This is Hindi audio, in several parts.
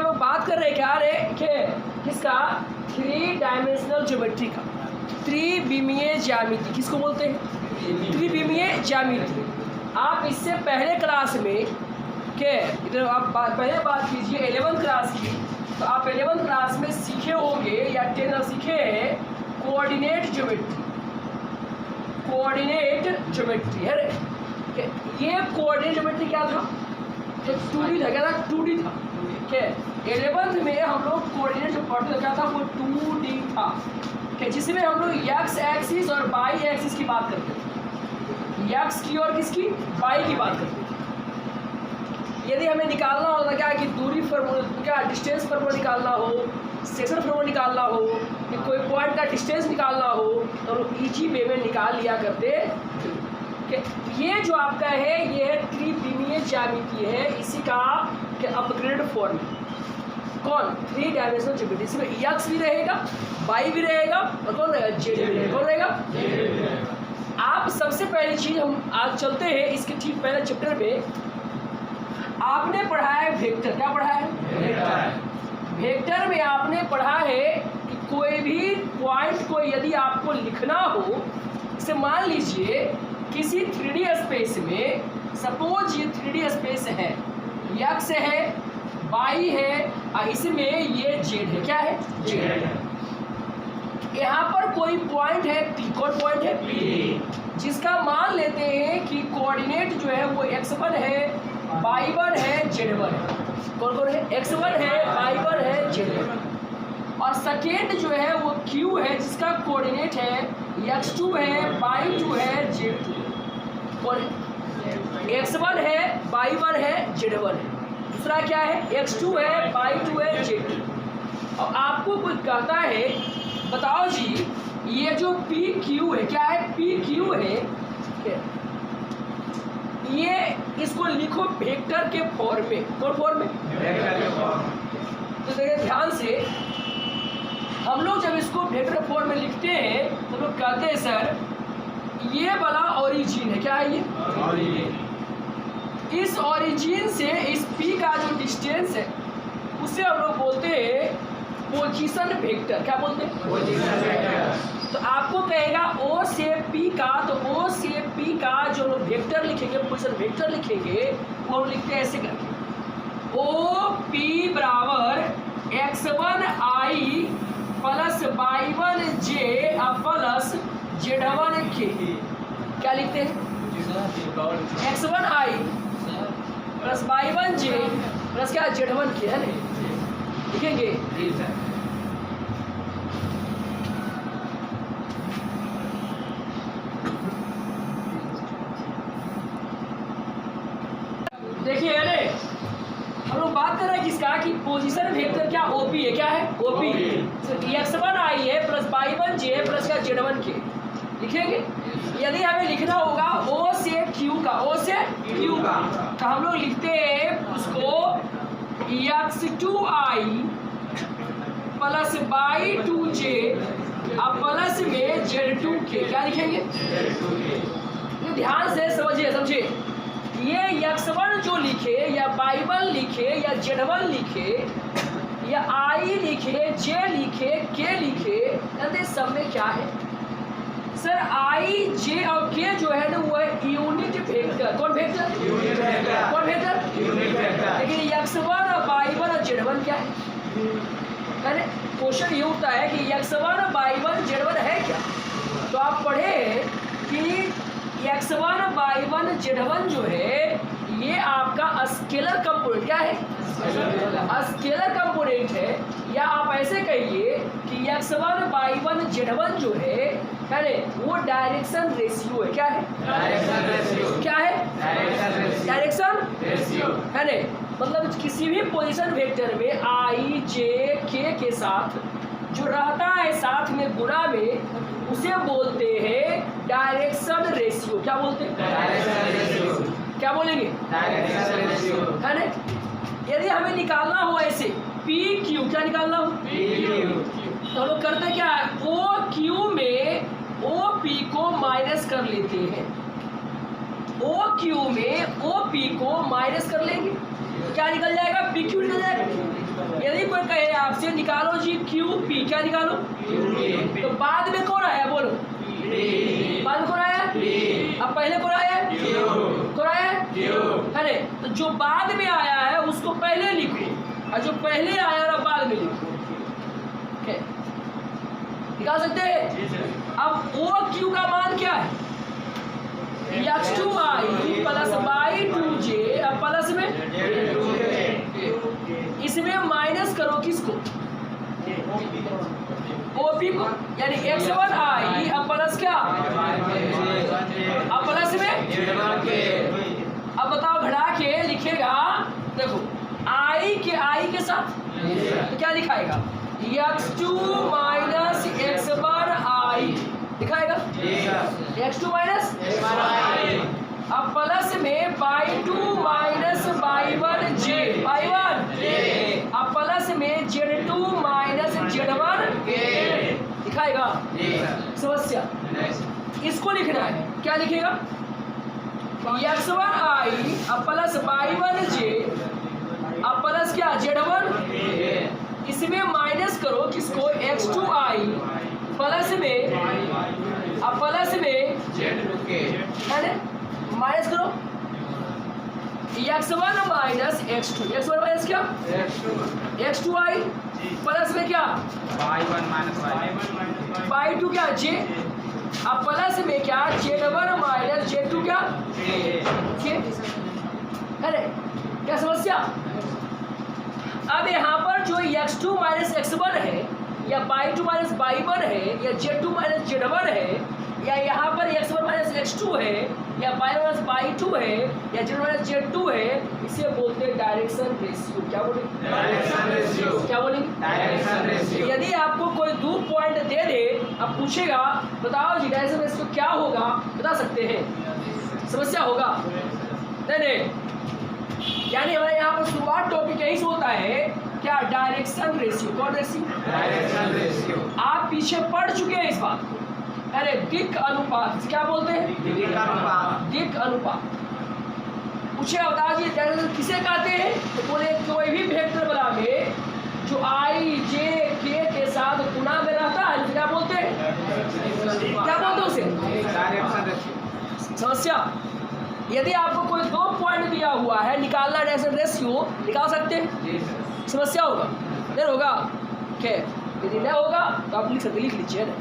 लोग बात कर रहे क्या रे किसका, 3 डायमेंशनल ज्योमेट्री का, त्रिविमीय ज्यामिति। किसको बोलते हैं? त्रिविमीय ज्यामिति। आप इससे पहले क्लास में के इधर आप पहले बात कीजिए 11th क्लास की, तो आप 11th क्लास में सीखे होंगे या 10 सीखे हैं कोऑर्डिनेट ज्योमेट्री। कोऑर्डिनेट ज्योमेट्री है रे, ये कोऑर्डिनेट ज्योमेट्री क्या था? जो 2D था, क्या था? 2D था। क्या 11th में हम लोग कोऑर्डिनेट जो पढ़ते क्या था वो 2D था, क्या जिसमें हम लोग एक्स एक्सिस और वाई एक्सिस की बात करते थे, एक्स की और किसकी, वाई की बात करते थे। यदि हमें निकालना होता क्या कि दूरी फॉर्मूला, क्या डिस्टेंस फॉर्मूला निकालना हो, सेक्शन फॉर्मूला निकालना हो, कि कोई पॉइंट का डिस्टेंस निकालना हो, तो लोग इजी वे में निकाल लिया करते थे। ये जो आपका है ये है त्रिविमीय ज्यामिति है, इसी का अपग्रेड फॉर्म। कौन? 3 डायमेंशनल ज्योमेट्री। इसमें एक्स भी रहेगा, वाई भी रहेगा और कौन रहेगा? जेड भी रहेगा। कौन रहेगा? आप सबसे पहली चीज हम आज चलते हैं इसके ठीक पहले चैप्टर में। आपने पढ़ा है वेक्टर। क्या पढ़ा है? वेक्टर में आपने पढ़ा है कि कोई भी पॉइंट को यदि आपको लिखना हो, जैसे मान लीजिए किसी 3D स्पेस में, सपोज ये 3D स्पेस है, एक्स है, वाई है और इसमें ये जेड है। क्या है? जेड है। यहाँ पर कोई पॉइंट है पी। कौन पॉइंट है? पी, जिसका मान लेते हैं कि कोऑर्डिनेट जो है वो x1 है, y1 है, z1 है। कौन कौन है? x1 है, y1 है, z1। और सेकेंड जो है वो q है, जिसका कोऑर्डिनेट है x2 है, y2 है, z2 है। कौन है? x1 है, y1 है, z1 है। दूसरा क्या है? x2 है, y2 है, z2। और आपको कुछ कहता है बताओ जी ये जो पी क्यू है, क्या है? पी क्यू है, ये इसको लिखो वेक्टर के फॉर्म में। कौन फॉर्म में? तो देखिए ध्यान से, हम लोग जब इसको वेक्टर फॉर्म में लिखते हैं तो लोग कहते हैं सर ये वाला ओरिजिन है। क्या है ये? इस ओरिजिन से इस पी का जो डिस्टेंस है उसे हम लोग बोलते हैं पोजीशन वेक्टर। क्या बोलते हैं? Position vector. तो आपको कहेगा ओ से पी का, तो ओ से पी का जो लोग वेक्टर लिखेंगे, पोजीशन वेक्टर लिखेंगे, वो हम लिखते हैं ऐसे करके, ओ पी बराबर x1 i plus y1 j plus z1 k। क्या लिखते हैं? x1 i plus y1 j plus क्या z1 k है ना, लिखेंगे। देखिए अरे हम लोग बात कर रहे हैं किसका कि पोजीशन वेक्टर क्या ओपी है। क्या है? ओपी। x1 i है प्लस y1 j प्लस क्या z1 k लिखेंगे। यदि हमें लिखना होगा o से q का, o से q का, तो हम लोग लिखते हैं उसको x2 i plus y2 j अब प्लस में z2 k। क्या लिखेंगे? ध्यान से समझिए, समझिए। ये x1 जो लिखे या y1 लिखे या z1 लिखे या i लिखे, j लिखे, k लिखे, कहते सब में क्या है सर? i, j और k जो है ना वो है यूनिट वेक्टर। कौन वेक्टर? Unit vector. कौन वेक्टर? Unit vector. लेकिन x1 और y1 और z1 क्या है? क्वेश्चन ये होता है कि x1 y1 z1 है क्या? तो आप पढ़े कि x1 y1 z1 जो है ये आपका स्केलर कंपोनेंट। क्या है? स्केलर कंपोनेंट है। या आप ऐसे कहिए कि x1 y1 z1 जो है वो डायरेक्शन रेशियो है। क्या है? Direction ratio. क्या है? डायरेक्शन रेशियो है ना। मतलब किसी भी पोजीशन वेक्टर में i j k के साथ जो रहता है साथ में गुणा में, उसे बोलते हैं डायरेक्शन रेशियो। क्या बोलते हैं? Direction ratio. क्या बोलेंगे? डायरेक्शन रेशियो है ना। यदि हमें निकालना हो ऐसे पी क्यू, क्या निकालना हो? P Q. तो लोग करते क्या है? ओ क्यू में ओ पी को माइनस कर लेते हैं। ओ क्यू में ओ पी को माइनस कर लेंगे, क्या निकल जाएगा? पी क्यू निकल जाएगा। क्या निकालो? तो बाद में कौन आया बोलो? बाद में कौन आया? अब पहले कौन आया? कौन आया? अरे तो जो बाद में आया है उसको पहले लिखो और जो पहले आया ना बाद में लिखो। निकाल सकते हैं? अब ओ क्यू का मान क्या है? x2i प्लस y2j प्लस में इसमें माइनस करो किसको? ओपी को, यानी x1i अब प्लस क्या? अब प्लस में अब बताओ घटा के लिखेगा। देखो i के साथ तो क्या लिखाएगा? x2 माइनस x1i दिखाएगा x2 माइनस अब प्लस में y2 माइनस y1j अब प्लस में z2 माइनस z1 दिखाएगा। समस्या इसको लिखना है, क्या लिखेगा? x1i अब प्लस y1j अब प्लस क्या? z1 इसमें माइनस करो किसको? x2i प्लस में अब प्लस में माइनस करो x1 माइनस x2 माइनस क्या? x2i प्लस में क्या? y1 माइनस y2 क्या? j अब प्लस में क्या? z1 माइनस z2 क्या? अरे क्या समस्या? अब यहाँ पर जो x2 माइनस x1 है या y2 माइनस y1 है या z2 माइनस z1 है या यहाँ पर x1 माइनस x2 है या y माइनस y2 है या z1 माइनस z2 है, इसे बोलते हैं डायरेक्शन रेशियो। क्या बोलेंगे? Direction ratio. क्या बोलेंगे? Direction ratio. यदि आपको कोई 2 पॉइंट दे दे, अब पूछेगा बताओ जी डायरेक्शन रेशियो क्या होगा, बता सकते हैं? समस्या होगा? नहीं। यानी हमारे यहाँ पर शुरुआत टॉपिक यही से होता है, क्या? Direction ratio. कौन रेशियो? Direction ratio. आप पीछे पढ़ चुके हैं इस बात को। अरे दिक् अनुपात क्या बोलते हैं? दिक् अनुपात। दिक् अनुपात। पूछे बताओ जी डायरेक्शन किसे कहते हैं? तो बोले कोई भी वेक्टर बना में जो i j k के साथ गुणा में रहता है तो क्या बोलते हैं? क्या बोलते हैं उसे? Direction ratio. समस्या यदि आपको कोई 2 पॉइंट दिया हुआ है, निकालना डायरेक्शन रेशियो, निकाल सकते हैं? समस्या होगा? नहीं होगा? क्या? यदि नहीं होगा तो आप लिख सकते, लिख लीजिए ना।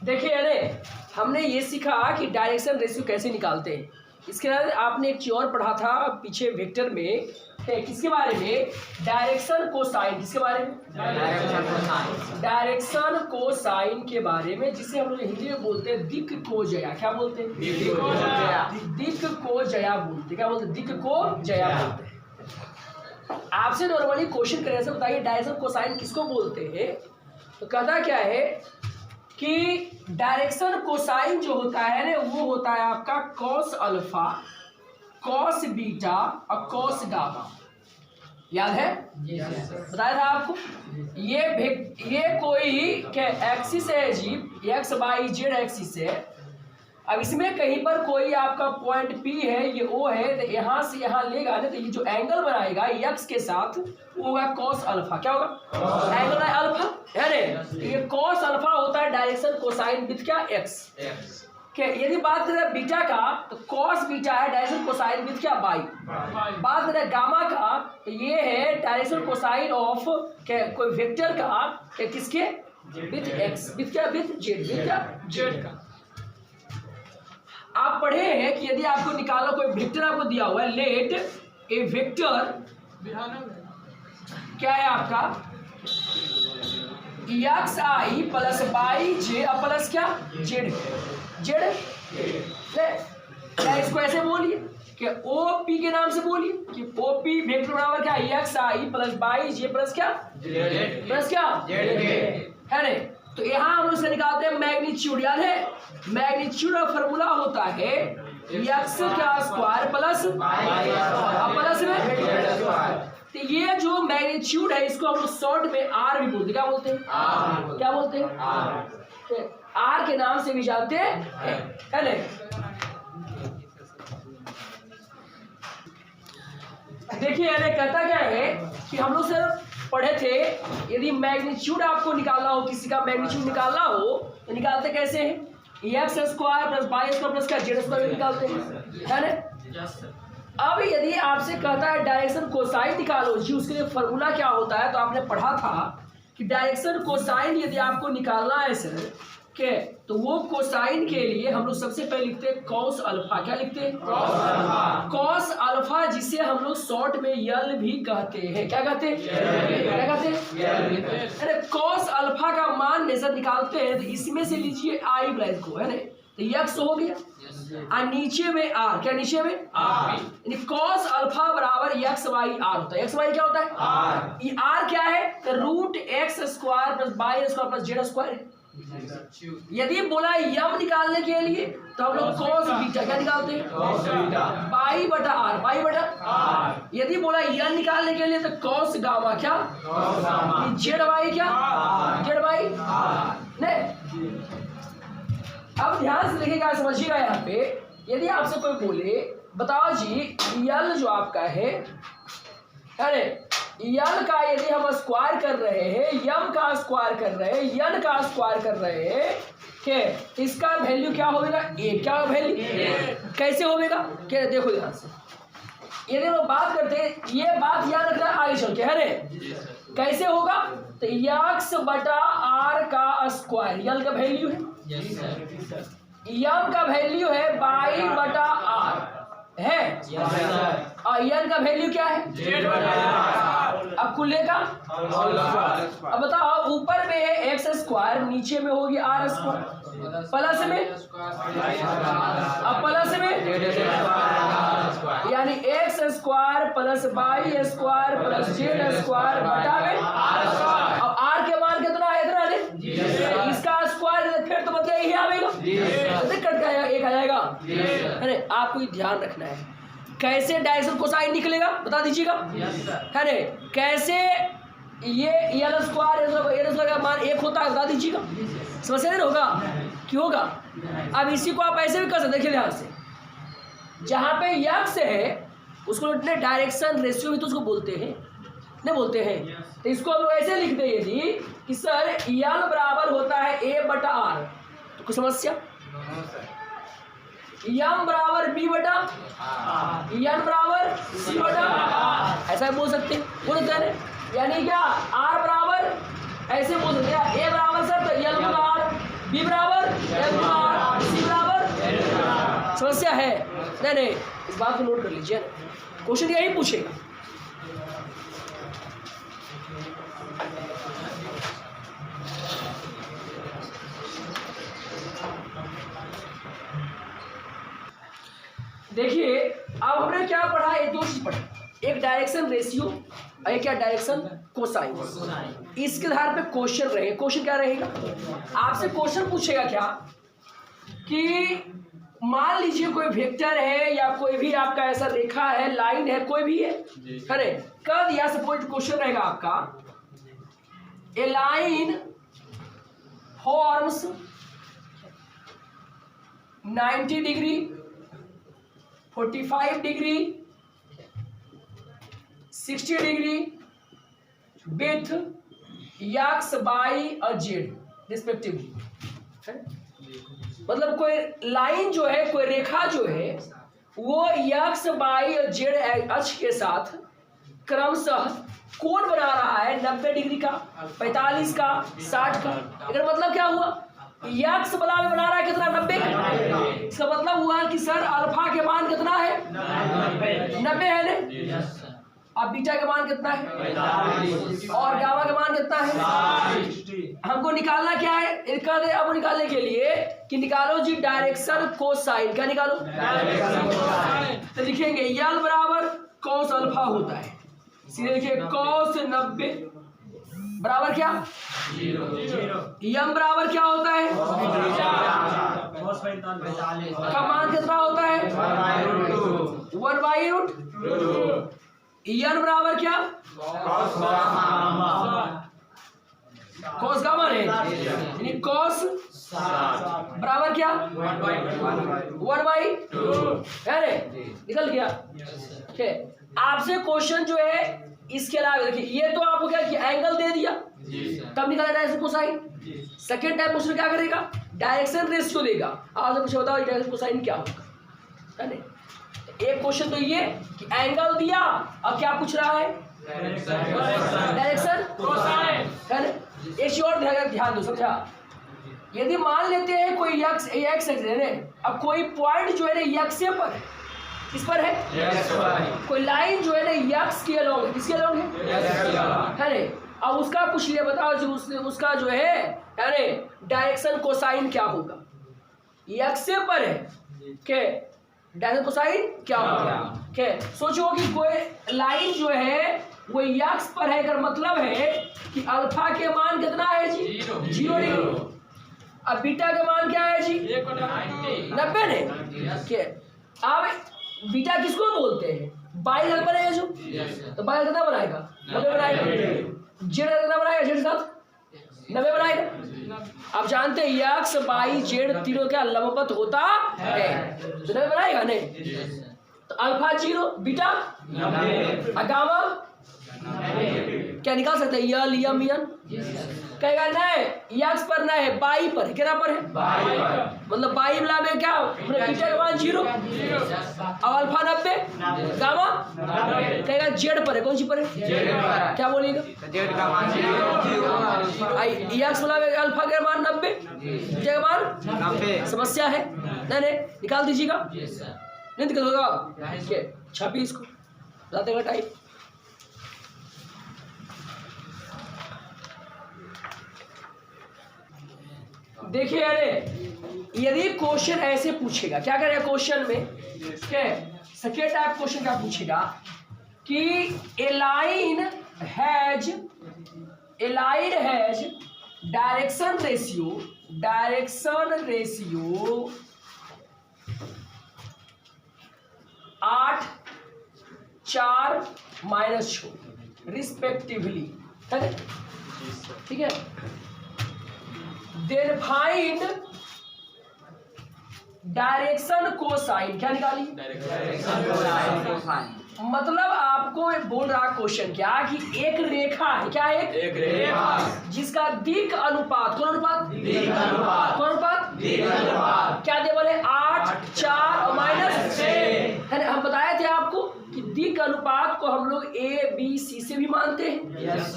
देखिए अरे हमने ये सीखा कि डायरेक्शन रेशियो कैसे निकालते हैं। इसके बाद आपने एक चीज और पढ़ा था पीछे वेक्टर में, किसके बारे में? Direction cosine. किसके बारे में? डायरेक्शन कोसाइन के बारे में, जिसे हम लोग हिंदी में बोलते हैं दिक् को जया। क्या बोलते हैं? दिक् को जया। दिक् को जया बोलते। क्या बोलते हैं? दिक् को जया बोलते हैं। आपसे नॉर्मली क्वेश्चन करने से बताइए डायरेक्शन कोसाइन किसको बोलते हैं? तो कहता क्या है कि डायरेक्शन कोसाइन जो होता है ना, वो होता है आपका कॉस अल्फा, कॉस बीटा और कॉस गामा। याद है? बताया था आपको। ये कोई क्या एक्सिस है जी, एक्स वाई जेड एक्सिस है। अब इसमें कहीं पर कोई आपका पॉइंट P है, ये O है, तो यहाँ से यहाँ लेगा ना, तो ये जो एंगल बनाएगा x के साथ वो होगा कॉस अल्फा। क्या होगा? एंगल है अल्फा, है ना? ये कॉस अल्फा होता है डायरेक्शन कोसाइन विद क्या? x। यदि बात करें बीटा का तो कॉस बीटा है डायरेक्शन कोसाइन विद क्या? y। बात करें गामा का तो ये है डायरेक्शन कोसाइन ऑफ कोई वेक्टर का किसके? विद x, विद क्या? विद z, विद क्या? z का। आप पढ़े हैं कि यदि आपको निकालो कोई वेक्टर आपको दिया हुआ है, लेट ए वेक्टर क्या है आपका? एक्स आई प्लस वाई जे प्लस क्या? जेड। जेड क्या इसको ऐसे बोलिए कि ओ पी के नाम से बोलिए कि ओ पी वेक्टर बराबर क्या? एक्स आई प्लस वाई जे प्लस क्या? प्लस क्या? है ना? तो यहाँ हम उससे निकालते हैं मैग्नीट्यूड। याद है? मैग्नीट्यूड का फॉर्मूला होता है x क्या स्क्वायर प्लस प्लस में। तो ये जो मैग्नीट्यूड है इसको हम लोग शॉर्ट में r भी बोलते हैं। क्या बोलते हैं? क्या बोलते हैं? r के नाम से भी जानते हैं, है ना? देखिए यानी कहता क्या है कि हम लोग सर पढ़े थे, यदि मैग्नीट्यूड आपको निकालना हो, किसी का मैग्नीट्यूड निकालना हो तो निकालते कैसे हैं? X square plus y square plus क्या जेड स्क्वायर निकालते हैं, है ना? अब यदि आपसे कहता है डायरेक्शन कोसाइन निकालो जी, उसके लिए फॉर्मूला क्या होता है? तो आपने पढ़ा था कि डायरेक्शन कोसाइन यदि आपको निकालना है सर के, तो वो कोसाइन के लिए हम लोग सबसे पहले लिखते हैं कॉस अल्फा। क्या लिखते हैं? कॉस अल्फा, जिसे हम लोग शॉर्ट में यल भी कहते हैं। क्या कहते हैं? क्या कहते हैं? अरे कॉस अल्फा का मान जैसा निकालते हैं तो इसमें से लीजिए आई ब्लैक को, है ना? तो यक्स हो गया और नीचे में आर। क्या नीचे में? यानी कॉस अल्फा बराबर एक्स वाई आर होता है। एक्स वाई क्या होता है? ये आर क्या है? तो root x square plus y square plus z square है। यदि बोला यम निकालने के लिए तो हम लोग कॉस बीटा क्या निकालते हैं? पाई बटा आर, पाई बटा आर। यदि बोला यन निकालने के लिए तो कॉस गामा क्या? जेड वाई क्या? जेड वाई नहीं। अब ध्यान से देखिएगा, समझिएगा यहाँ पे, यदि आपसे कोई बोले बताओ जी यल जो आपका है, अरे यल का यदि हम स्क्वायर कर रहे हैं, यम का स्क्वायर कर रहे हैं, यन का स्क्वायर कर रहे हैं, के इसका वैल्यू क्या होगा? ए। क्या वैल्यू? कैसे होगा? क्या? देखो ध्यान से, यदि हम बात करते हैं, ये बात याद रखना आगे चल के, है रे? कैसे होगा? तो यक्स बटा आर का स्क्वायर, यल का वैल्यू है, यम का वैल्यू है बाई बटा आर है, और यन का वैल्यू क्या है? अब कुल्ले का अब बताओ, ऊपर में है एक्स स्क्वायर, नीचे में होगी आर स्क्वायर, प्लस में अब प्लस में यानी x square plus y square plus z square बटा में। अब आर के मान कितना है? इतना है। इसका स्क्वायर फिर तो मतलब यही आएगा, कट जाएगा, एक आ जाएगा। अरे आपको ध्यान रखना है कैसे डायरेक्शन कोसाइन निकलेगा, बता दीजिएगा। अरे कैसे ये एल स्क्वायर का मान एक होता है, बता दीजिएगा। समस्या नहीं होगा? क्यों होगा? अब इसी को आप ऐसे भी कर सकते, देखिए ध्यान से, जहाँ पे यक्स है उसको डायरेक्शन रेशियो भी तो उसको बोलते हैं, नहीं बोलते हैं? तो इसको हम लोग ऐसे लिखते हैं यदि कि सर यल बराबर होता है ए बटा आर, तो कुछ समस्या? यम बराबर बी बटा यन बराबर सी बटा, ऐसा बोल सकते हैं, बोल सकते हैं। यानी क्या? आर बराबर ऐसे बोल सकते हैं, ए बराबर सर तो यल गुना आर, बी बराबर एल गुना आर, सी बराबर। समस्या है? नहीं, इस बात को नोट कर लीजिए, क्वेश्चन यही पूछेगा। देखिए अब हमने क्या पढ़ा? एक दो चीज पढ़ा, एक डायरेक्शन रेशियो और एक क्या? Direction cosine. इसके आधार पे क्वेश्चन रहे। क्वेश्चन क्या रहेगा? आपसे क्वेश्चन पूछेगा क्या कि मान लीजिए कोई वेक्टर है या कोई भी आपका ऐसा रेखा है, लाइन है, कोई भी है, अरे कर दिया। सपोज क्वेश्चन रहेगा आपका, a line forms 90 degree 45 degree 60 degree with X Y और जेड रिस्पेक्टिवली। मतलब कोई लाइन जो है, कोई रेखा जो है, वो एक्स वाई और जेड अक्ष के साथ क्रमशः कोण बना रहा है 90 डिग्री का, 45 का, 60 का। इसका मतलब क्या हुआ? यक्स बना रहा है कितना? 90 का। इसका मतलब हुआ कि सर अल्फा के मान कितना है? 90 है ना? अब बीटा का मान कितना है? और गामा का मान कितना है? हमको निकालना क्या है? अब निकालने के लिए कि निकालो जी डायरेक्शन कोसाइन। क्या निकालो? तो लिखेंगे यल बराबर कॉस अल्फा होता है, सीधे लिखिए कॉस 90 बराबर क्या? 0। यम बराबर क्या होता है? का मान कितना होता है? बाई रूट n बराबर क्या cos गामा है, यानी cos बराबर क्या 1/2 है रे, निकल गया। ठीक है, आपसे क्वेश्चन जो है इसके अलावा देखिए, ये तो आपको क्या किया, एंगल दे दिया, तब निकाला direction cosine. Second time question क्या करेगा, डायरेक्शन रेशियो देगा। आपसे पूछा बताओ डायरेक्शन कोसाइन क्या होगा, है नहीं। एक क्वेश्चन तो ये कि एंगल दिया, अब क्या पूछ रहा है, डायरेक्शन कोसाइन, है ना। एक चीज और ध्यान दो, समझा। यदि मान लेते हैं कोई एक्स है, अब कोई पॉइंट जो है ना यक्स पर है, किस पर है, कोई लाइन जो है ना यक्स के अलोंग है, किसके अलोंग है रे। अब उसका पूछ लिया, बताओ जो उसका जो है अरे डायरेक्शन कोसाइन क्या होगा, यक्स पर है के डायरेक्शन कोसाइन क्या होगा। के सोचो कि कोई लाइन जो है वो यक्स पर है, अगर मतलब है कि अल्फा के मान कितना है जी, 0 डिग्री। अब बीटा का मान क्या है जी, 90 ने। के अब बीटा किसको बोलते हैं, बाई हल बनेगा जो, तो बाई कितना बनाएगा, 90 बनाएगा। जेड कितना बनाएगा, जेड साथ 90 बनाएगा। आप जानते हैं यक्स बाई जेड तीनों क्या लंबवत होता है, तो 90 बनाएगा नहीं। तो अल्फा 0, बीटा गामा क्या निकाल सकते हैं, यल यम यन कहेगा नहीं, यक्स पर नहीं है, बाई पर है, कितना पर है, मतलब बाई मिला में क्या बीटा का मान 0, अब अल्फा 90, गामा कहेगा जेड पर है, कौन सी पर है, क्या बोलेगा, जेड का मान 0, यक्स मिला में अल्फा का मान 90, बीटा का मान 90। समस्या है, नहीं निकाल दीजिएगा, नहीं निकल होगा, छापी इसको जाते का टाइम। देखिए अरे यदि क्वेश्चन ऐसे पूछेगा, क्या करेगा क्वेश्चन में, क्या सेकेंड टाइप क्वेश्चन क्या पूछेगा कि a line has direction ratio 8, 4, -6 respectively, ठीक है। देन फाइंड डायरेक्शन कोसाइन, क्या निकाली, मतलब आपको बोल रहा क्वेश्चन क्या कि एक रेखा है, क्या है, एक रेखा जिसका दिक् अनुपात, कौन अनुपात, कौन अनुपात, क्या दे बोले 8, 4 और -6 है ना। हम बताए थे आपको कि दिक् अनुपात को हम लोग ए बी सी से भी मानते हैं,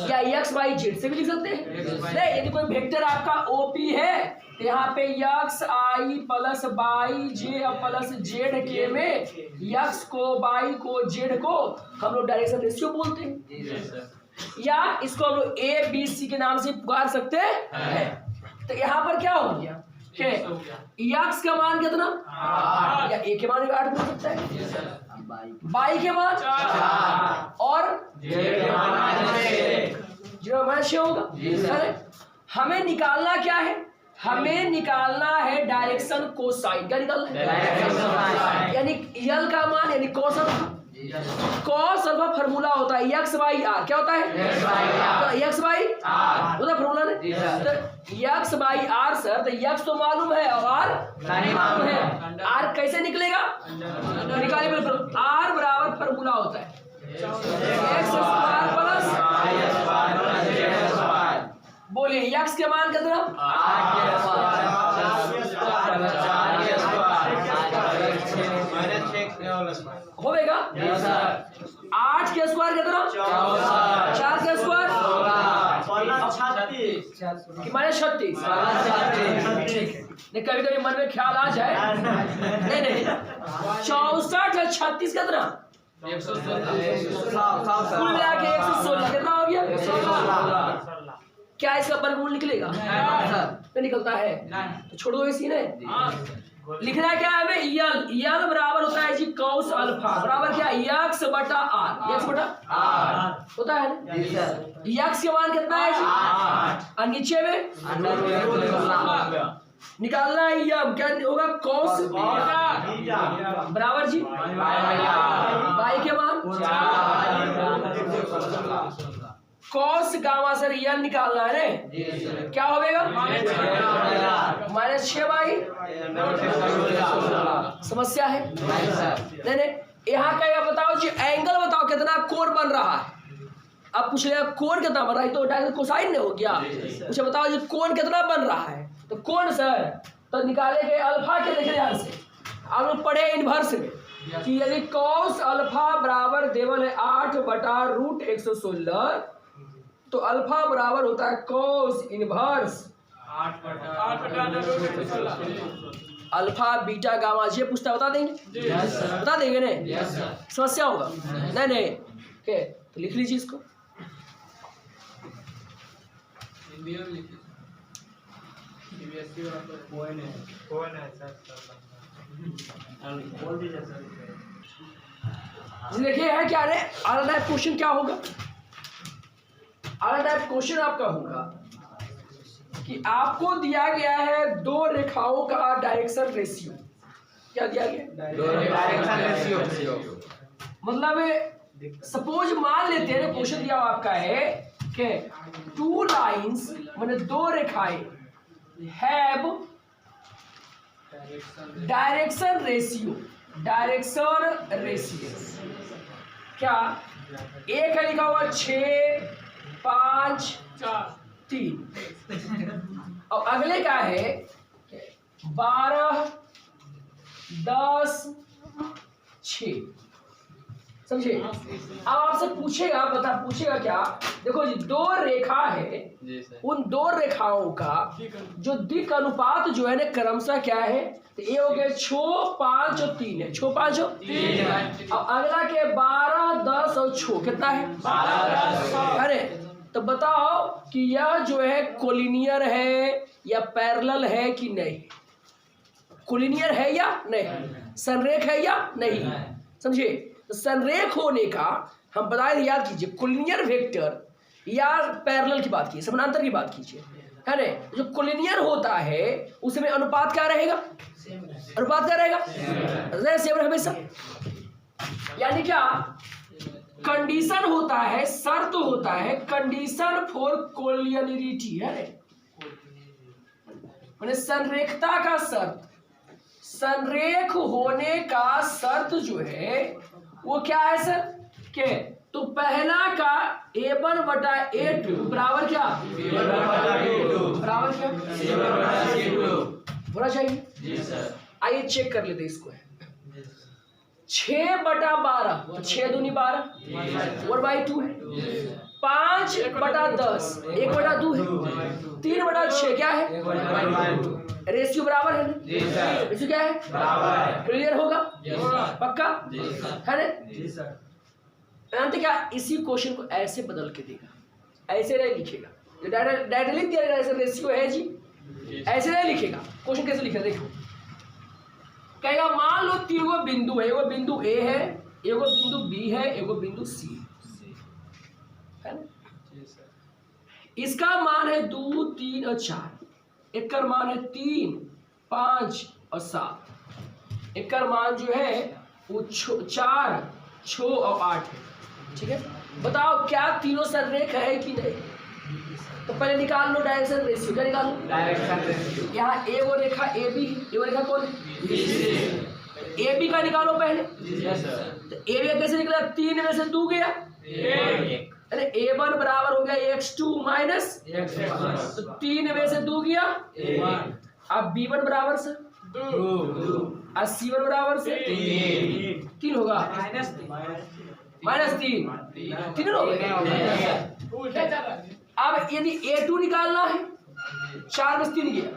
या एक्स वाई जेड से भी लिख सकते हैं। नहीं, यदि कोई वेक्टर आपका ओपी है तो यहाँ पे x I plus by J plus Z के में यक्स को बाई को जेड को हम लोग डायरेक्शन रेशियो बोलते हैं, या इसको हम लोग ए बी सी के नाम से पुकार सकते हैं। तो यहाँ पर क्या हो गया, यक्स का मान कितना, या ए के मान 8 मिल सकता है, बाई के मान 4 और जो -6 होगा। अरे हमें निकालना क्या है, हमें निकालना है डायरेक्शन कोसाइन, क्या निकालना है, यानी यल का मान, यानी cos alpha. Cos alpha formula होता है एक्स बाई आर, क्या होता है, एक्स बाई आर होता फार्मूला ने, तो एक्स बाई आर सर, तो एक्स तो मालूम है और आर नहीं मालूम है, आर कैसे निकलेगा, निकाले आर बराबर फार्मूला होता है एक्स स्क्वायर प्लस, बोलिए एक्स के मान कितना, होगा 8 के स्क्वायर कितना, 4 के स्क्वायर -36। नहीं कभी कभी मन में ख्याल आ जाए, नहीं 64 और 36 कितना, कुल मिला के 116 कितना हो गया, क्या इसका वर्गमूल निकलेगा, नहीं निकलता है, तो छोड़ दो इसी ने। लिखना क्या है हमें, यल बराबर होता है जी कॉस अल्फा बराबर क्या, यक्स बटा आर, यक्स बटा आर होता है ना। यक्स के मान कितना है जी, और नीचे में निकालना है यम, क्या होगा, कॉस बराबर जी कॉस गामा से रियल निकालना है ने, क्या होगा -6/। समस्या है नहीं नहीं। यहाँ का यह बताओ जी, एंगल बताओ कितना कोण बन रहा है। अब पूछ लिया कोण कितना बन रहा है, तो डायरेक्ट कोसाइन नहीं हो गया। मुझे बताओ जी कोण कितना बन रहा है, तो कोण सर तो निकाले गए अल्फा के, देखे ध्यान से आप लोग पढ़े इनवर्स में कि यदि कॉस अल्फा बराबर देवल है 8/√116, तो अल्फा बराबर होता है cos inverse 8/√116। Alpha beta gamma. ये पूछता बता देंगे, बता देंगे नहीं, समस्या होगा नहीं नहीं। ओके तो लिख लीजिए इसको। देखिए है क्या रे, अगला टाइप क्वेश्चन क्या होगा। अगला टाइप क्वेश्चन आपका होगा कि आपको दिया गया है दो रेखाओं का डायरेक्शन रेशियो। क्या दिया गया? मतलब सपोज मान लेते हैं क्वेश्चन दिया आपका है कि 2 लाइन्स माने दो रेखाएं हैव डायरेक्शन रेशियो क्या एक है लिखा हुआ 6, 5, 4, 3 और अगले का है 12, 10, 6। समझे? अब आपसे पूछेगा पूछेगा क्या, देखो जी दो रेखा है, उन दो रेखाओं का जो दिक् अनुपात जो है ना क्रमशः क्या है, तो ये हो गया 6, 5 और 3 है। 6, 5 और 3। अब अगला के 12, 10 और 6 कितना है? 12। अरे तो बताओ कि यह जो है कोलिनियर है या पैरेलल है कि नहीं, कोलिनियर है या नहीं, संरेख है या नहीं। समझे? तो संरेख होने का हम बताए, याद कीजिए कोलिनियर वेक्टर या पैरेलल की बात कीजिए, समानांतर की बात कीजिए, है ना। जो कोलिनियर होता है उसमें अनुपात क्या रहेगा, अनुपात क्या रहेगा, सेम हमेशा। यानी क्या कंडीशन होता है, शर्त होता है, कंडीशन फॉर कोलिनियरिटी है, माने संरेखता का शर्त, संरेख होने का शर्त जो है वो क्या है सर के, तो पहला का A1/A2 बराबर क्या, बराबर क्या होना चाहिए। आइए चेक कर लेते इसको। 6/12 तो 6 दूनी 12 1/2 है। 5/10 1/2 है। 3/6 क्या है, रेशियो बराबर है ना, रेशियो क्या है बराबर, क्लियर होगा पक्का है ना। अंत क्या इसी क्वेश्चन को ऐसे बदल के देगा, ऐसे नहीं लिखेगा, डायरेक्ट लिख दिया ऐसे रेशियो है जी, ऐसे नहीं लिखेगा। क्वेश्चन कैसे लिखेगा देखो, कहेगा मान लो 3 गो बिंदु है, एगो बिंदु A है, एगो बिंदु B है, एगो बिंदु C है ना। इसका मान है 2, 3 और 4, एक का मान है 3, 5 और 7, एक का मान जो है वो 4, 6 और 8 है। ठीक है, बताओ क्या तीनों संरेख है कि नहीं। तो पहले निकाल लो डायरेक्शन रेशियो, क्या निकाल लो, डायरेक्शन रेशियो। यहाँ एगो रेखा AB, एगो रेखा कौन है, AB का निकालो पहले। तो AB कैसे निकला, 3 में से 2 गया, अरे A1 बराबर हो गया x2 माइनस, तो 3 में से 2 गया, अब B1 बराबर से 2 और C1 बराबर से 3 होगा, -3 हो गया। अब यदि A2 निकालना है, 4 में से 3 गया,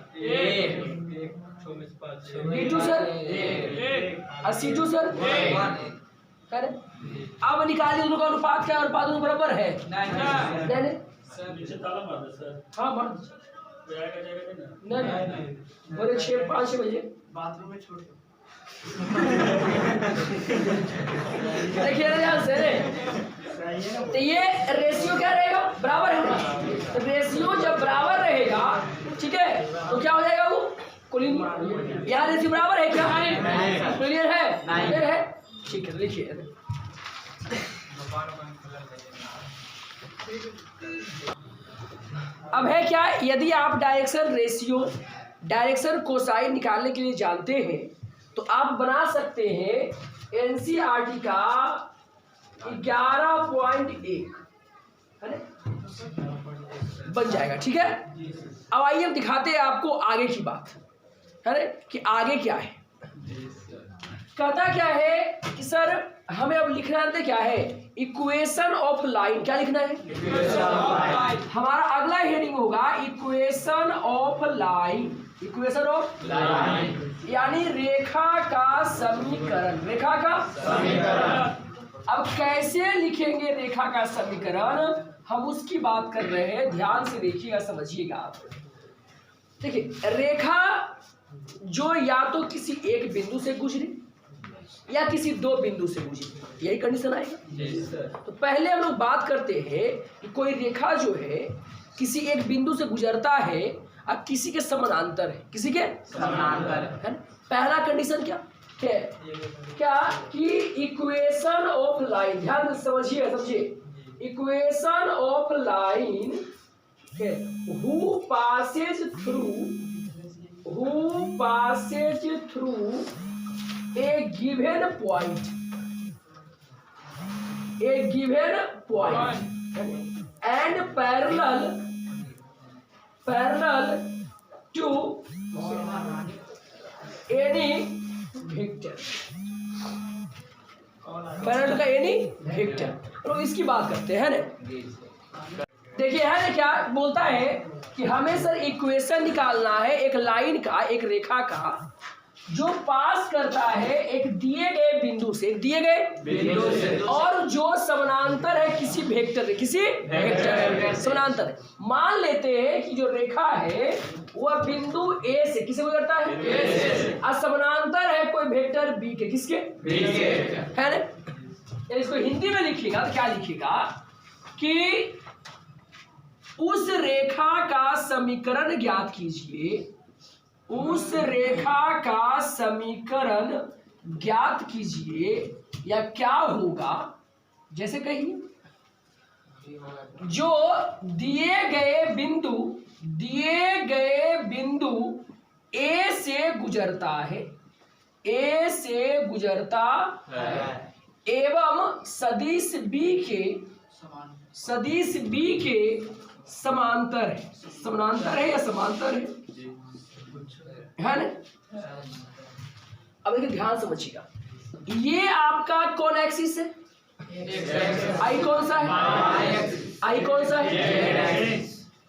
B2 सर और C2 सर, अब निकालिए दोनों का अनुपात क्या, अनुपात दोनों बराबर है, नहीं हाँ मार नहीं बोले 6-5 बजे बाथरूम में छोड़ देखिए ध्यान से। तो ये रेशियो क्या रहेगा, बराबर है। तो रेशियो जब बराबर रहेगा, ठीक है, तो क्या हो जाएगा वो कोलिनियर। यहाँ रेशियो बराबर है क्या, क्लियर है, क्लियर है, ठीक है। लिखिए अब है क्या, यदि आप डायरेक्शन कोसाइन निकालने के लिए जानते हैं तो आप बना सकते हैं एनसीईआरटी का 11.1 है ना, बन जाएगा। ठीक है, अब आइए हम दिखाते हैं आपको आगे की बात है ना, कि आगे क्या है। कहता क्या है कि सर हमें अब लिखना है क्या है, इक्वेशन ऑफ लाइन। क्या लिखना है? हमारा अगला हेडिंग होगा equation of line. Equation of line यानी रेखा का समीकरण। रेखा का समीकरण। अब कैसे लिखेंगे रेखा का समीकरण, हम उसकी बात कर रहे हैं। ध्यान से देखिएगा, समझिएगा आप। देखिए, रेखा जो या तो किसी एक बिंदु से गुजरे या किसी दो बिंदु से गुजरे, यही कंडीशन आएगा। तो पहले हम लोग बात करते हैं कि कोई रेखा जो है किसी एक बिंदु से गुजरता है और किसी के समानांतर है। किसी के समानांतर है। पहला कंडीशन क्या है? क्या कि इक्वेशन ऑफ लाइन, ध्यान से समझिए, equation of line who Passage through a given point and parallel to any vector, parallel का एनी वेक्टर। तो इसकी बात करते हैं ना। देखिए है ना, क्या बोलता है कि हमें सर इक्वेशन निकालना है एक लाइन का, एक रेखा का, जो पास करता है एक दिए गए बिंदु से, और जो समानांतर है किसी वेक्टर समानांतर है। मान लेते हैं कि जो रेखा है वह बिंदु ए से किसे गुजरता है? और समानांतर है कोई वेक्टर बी के। किसके? है ना। इसको हिंदी में लिखिएगा तो क्या लिखिएगा कि उस रेखा का समीकरण ज्ञात कीजिए। उस रेखा का समीकरण ज्ञात कीजिए, या क्या होगा, जैसे कहिए, जो दिए गए बिंदु ए से गुजरता है, एवं सदिश बी के समांतर है। समानांतर है या समांतर है ना। अब देखिए, ध्यान समझिएगा, ये आपका कौन एक्सिस है? आई कौन सा है?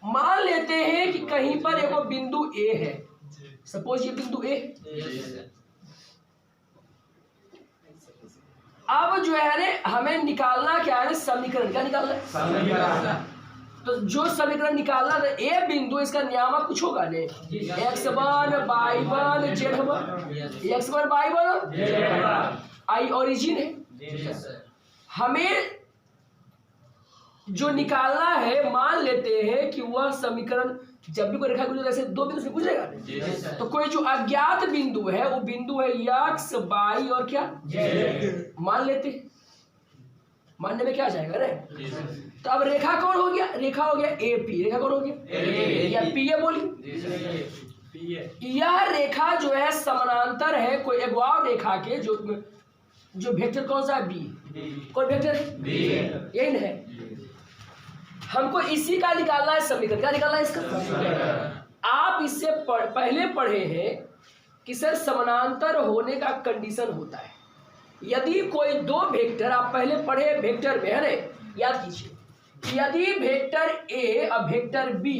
मान लेते हैं कि कहीं पर एक बिंदु ए है। सपोज ये बिंदु ए है। अब जो है ना, हमें निकालना क्या है? समीकरण। क्या निकालना है? समीकरण। तो जो समीकरण निकालना है, ए बिंदु, इसका नियामक कुछ होगा ने, x1 y1 z1, x1 y1 आई ओरिजिन है। हमें जो निकालना है, मान लेते हैं कि वह समीकरण जब भी कोई रेखा गुजरे, जैसे दो बिंदु से गुजरेगा, तो कोई जो अज्ञात बिंदु है वो बिंदु है x y और क्या मान लेते हैं। मानने में क्या जाएगा रे? तो अब रेखा कौन हो गया? रेखा हो गया एपी। रेखा कौन हो गया? या पी ए बोलिए। यह रेखा जो है समानांतर है कोई एक और रेखा के, जो वेक्टर कौन सा है? बी। कौन वेक्टर है? बी। यही ना है। हमको इसी का निकालना है समीकरण। क्या निकालना है इसका? आप इससे पहले पढ़े हैं कि सर समानांतर होने का कंडीशन होता है। यदि कोई दो वेक्टर, आप पहले पढ़े वेक्टर में है ना, याद कीजिए, यदि वेक्टर ए और वेक्टर बी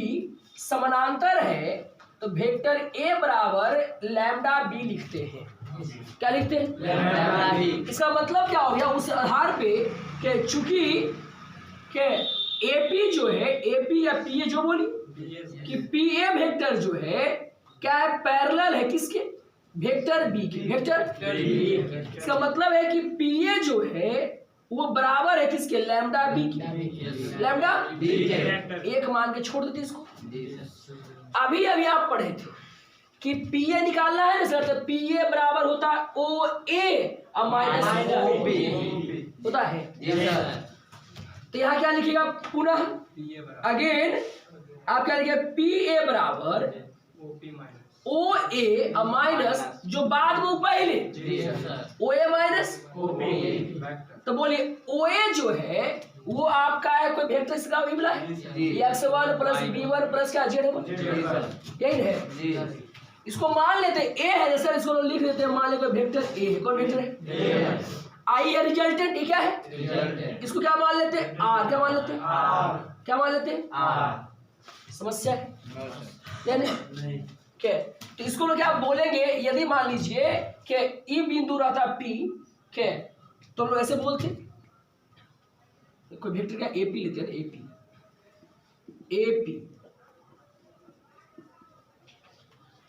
समानांतर है तो वेक्टर ए बराबर लैम्डा बी लिखते हैं। क्या लिखते हैं? Lambda b. इसका मतलब क्या हो गया? उस आधार पे कि चूंकि के एपी जो है, एपी या पी ए जो बोली कि पी ए वेक्टर जो है क्या है? पैरेलल है किसके? वेक्टर बी के। Vector b. इसका मतलब है कि पी ए जो है वो बराबर है किसके? लैम्डा बी के। लैम्डा बी के। एक मान के छोड़ देते इसको। अभी आप पढ़े थे कि पी ए निकालना है ना सर, तो पी ए बराबर होता है ओ ए माइनस ओ बी। होता है। जी सर। तो यहाँ क्या लिखिएगा पुनः अगेन आप क्या लिखिए पी ए बराबर ओ ए माइनस जो बाद में पहले जी सर। ओ ए माइनस तो बोलिए ओ ए जो है वो आपका है कोई वेक्टर इसका भी मिला है x1 प्लस b1 प्लस क्या z1 यही है जी। इसको मान लेते हैं ए है जैसे इसको लिख लेते हैं मान ले कोई वेक्टर ए है कौन वेक्टर है आई है रिजल्टेंट ये क्या है इसको क्या मान लेते हैं आर क्या मान लेते हैं क्या मान लेते हैं समस्या है या नहीं क्या तो इसको लोग क्या बोलेंगे यदि मान लीजिए कि ई बिंदु रहता पी क्या तो हम लोग ऐसे बोलते कोई वेक्टर का एपी लेते हैं एपी एपी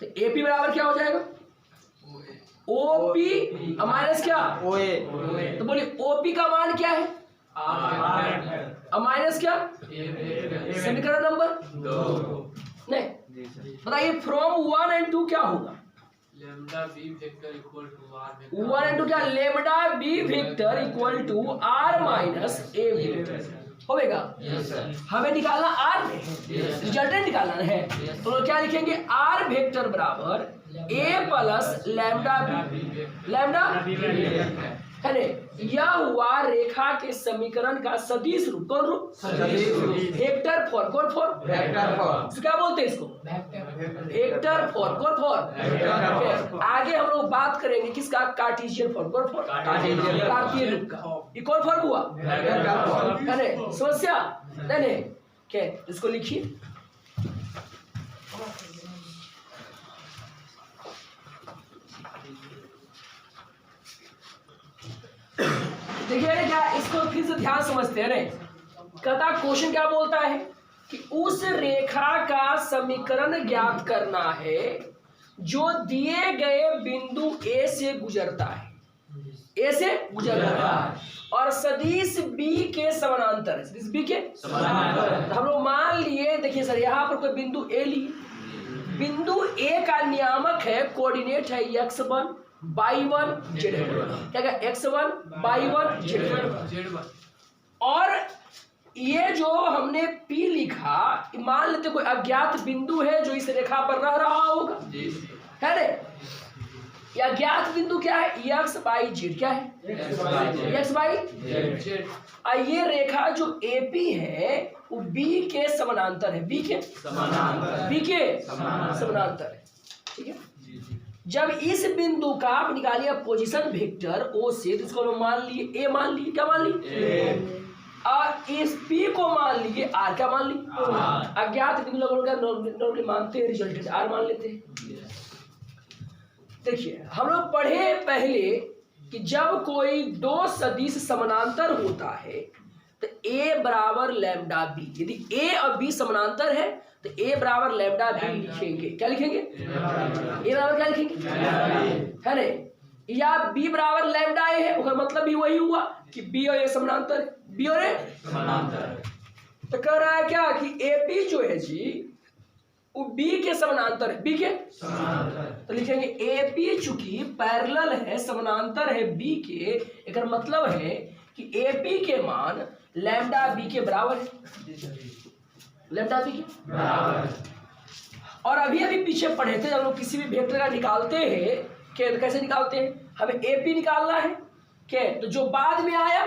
तो एपी बराबर क्या हो जाएगा ओपी माइनस क्या ओए तो बोलिए ओपी का मान क्या है माइनस क्या समीकरण नंबर 2 नहीं बताइए फ्रॉम 1 and 2 क्या होगा lambda b vector equal to r vector 1 and 2 क्या lambda b vector equal to r minus a vector होगा हमें निकालना आर रिजल्टेंट निकालना है तो क्या लिखेंगे आर वेक्टर बराबर ए प्लस लैम्डा बी लैम्डा है ना यह हुआ रेखा के समीकरण का सदिश रूप कौन रूप वेक्टर फॉर कौन फॉर तो क्या बोलते हैं इसको वेक्टर फॉर कौन फॉर आगे हम लोग बात करेंगे किसका कार्टेशियन फॉर कौन फॉर कार्तीय रूप का ये कौन फॉर्म हुआ है ना समस्या नहीं क्या इसको लिखिए देखिए क्या इसको फिर से ध्यान समझते हैं कहता क्वेश्चन क्या बोलता है कि उस रेखा का समीकरण ज्ञात करना है जो दिए गए बिंदु ए से गुजरता है ए से गुजर रहा है और सदिश बी के समानांतर है सदिश बी के समानांतर हम लोग मान लिए देखिए सर यहाँ पर कोई बिंदु ए लिए बिंदु ए का नियामक है कोऑर्डिनेट है x1 y1 z1 क्या x1 y1 z1 और ये जो हमने P लिखा मान लेते कोई अज्ञात बिंदु है जो इस रेखा पर रह रहा होगा है ना ये अज्ञात बिंदु क्या है x y z क्या है x y z ये रेखा जो AP है वो B के समानांतर है B के समानांतर है ठीक है जब इस बिंदु का आप निकालिए पोजीशन वेक्टर ओ से तो इसको मान लिए ए मान लिए क्या मान लिए और इस पी को मान लिए आर क्या मान लिए अज्ञात बिंदु नॉर्मली मानते हैं रिजल्टेंट आर मान लेते हैं देखिए हम लोग पढ़े पहले कि जब कोई दो सदिश समानांतर होता है तो ए बराबर लैम्डा बी यदि ए और बी समानांतर है तो ए बराबर लैम्डा बी लिखेंगे क्या लिखेंगे ए बराबर क्या लिखेंगे है ना या बी बराबर लैम्डा ए है उसका मतलब भी वही हुआ कि बी और ए समानांतर बी और ए समानांतर तो कह रहा है क्या कि एपी जो है जी वो बी के समानांतर है बी के समानांतर तो लिखेंगे एपी चूंकि पैरेलल है समानांतर है बी के एक मतलब है कि एपी के मान लैम्डा बी के बराबर है लैम्डा बी के बराबर और अभी अभी पीछे पढ़े थे जब लोग किसी भी वेक्टर का निकालते हैं कैसे निकालते हैं हमें एपी निकालना है क्या तो जो बाद में आया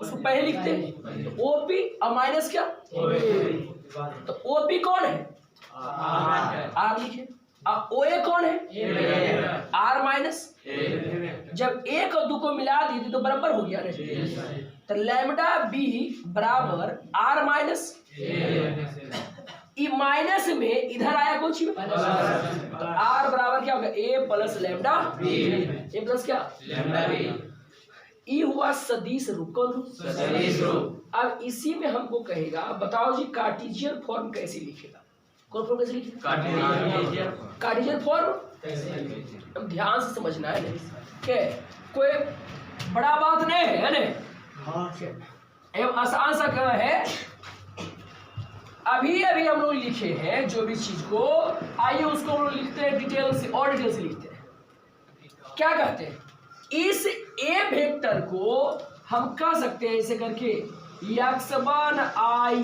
उसको पहले लिखते हैं तो ओपी और माइनस क्या तो ओपी कौन है आर लिखिए अब ओए कौन है आर माइनस जब एक और दो को मिला दी तो बराबर हो गया तो लैम्डा बी बराबर आर माइनस माइनस में इधर आया कुछ तो आर बराबर क्या होगा ए प्लस लैम्डा ए प्लस क्या लैम्डा बी हुआ सदिश रूप कौन रूप अब इसी में हमको कहेगा बताओ जी कार्टेशियन फॉर्म कैसे लिखेगा कौन फॉर्म कैसे लिखेगा कार्टेशियन फॉर्म ध्यान से समझना है क्या कोई बड़ा बात नहीं है ना एवं आसान सा है अभी अभी हम लोग लिखे हैं जो भी चीज को आइए उसको हम लोग लिखते हैं डिटेल से और डिटेल से लिखते हैं क्या कहते हैं इस ए वेक्टर को हम कह सकते हैं ऐसे करके x1 i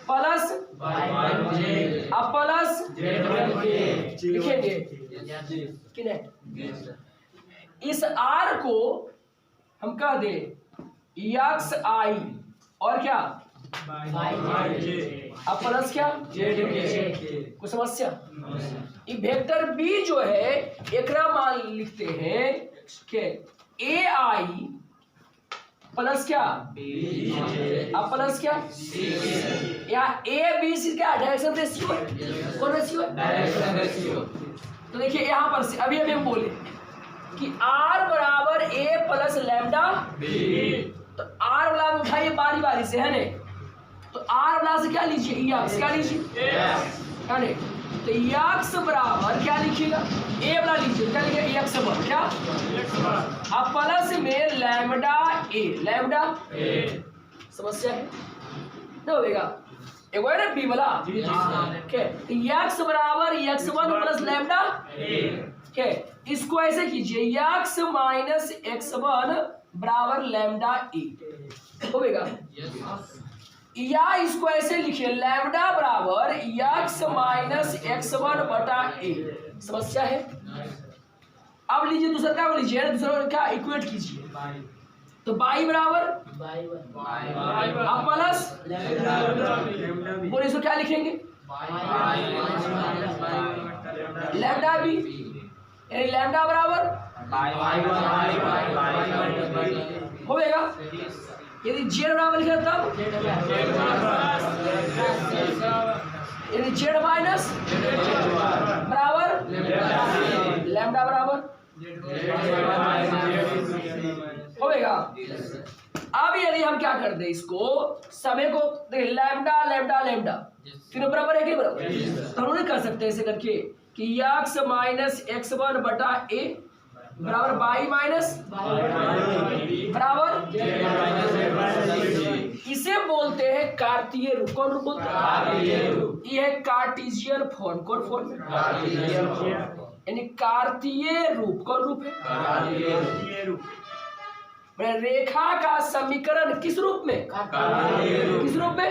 प्लस प्लस लिखेंगे कि नहीं। इस r को हम कह दे x i और क्या अब प्लस क्या कोई समस्या। ये वेक्टर b जो है एकरा मान लिखते हैं कि ai प्लस क्या अब प्लस क्या यहाँ ए बी सी क्या डायरेक्शन रेशियो है, कौन रेशियो है डायरेक्शन रेशियो। तो देखिए यहाँ पर से अभी हम बोले कि r बराबर a प्लस लैम्डा तो r वाला में उठाइए बारी बारी से है ने। तो r वाला से क्या लीजिए x क्या लीजिए है ने। तो x बराबर क्या लिखिएगा a वाला लीजिए क्या लिखिएगा x बराबर क्या अब प्लस में लैम्डा a लैम्डा समस्या है ना होगा एक बार ना b वाला क्या x बराबर x1 प्लस लैम्डा क्या इसको ऐसे कीजिए x माइनस x1 बराबर लैम्डा a होगा या इसको ऐसे लिखिए लैम्डा बराबर x माइनस x1 बटा a समस्या है। अब लीजिए दूसरा क्या लीजिए दूसरा क्या इक्वेट कीजिए तो y बराबर अब प्लस बोलिए इसको क्या लिखेंगे लैम्डा b यानी लैम्डा बराबर होगा। यदि जेड बराबर लिखे तब यदि जेड माइनस बराबर लैम्डा बराबर होगा। अब यदि हम क्या कर दे इसको समय को लैम्डा लैम्डा लैम्डा फिर बराबर है कि बराबर तो हम नहीं कर सकते ऐसे करके कि x माइनस x1 बटा a बराबर y माइनस बराबर इसे बोलते हैं कार्तीय रूप। कौन रूप बोलते हैं ये है कार्टेशियन फॉर्म। कौन फॉर्म यानी कार्तीय रूप। कौन रूप है रेखा का समीकरण किस रूप में किस रूप में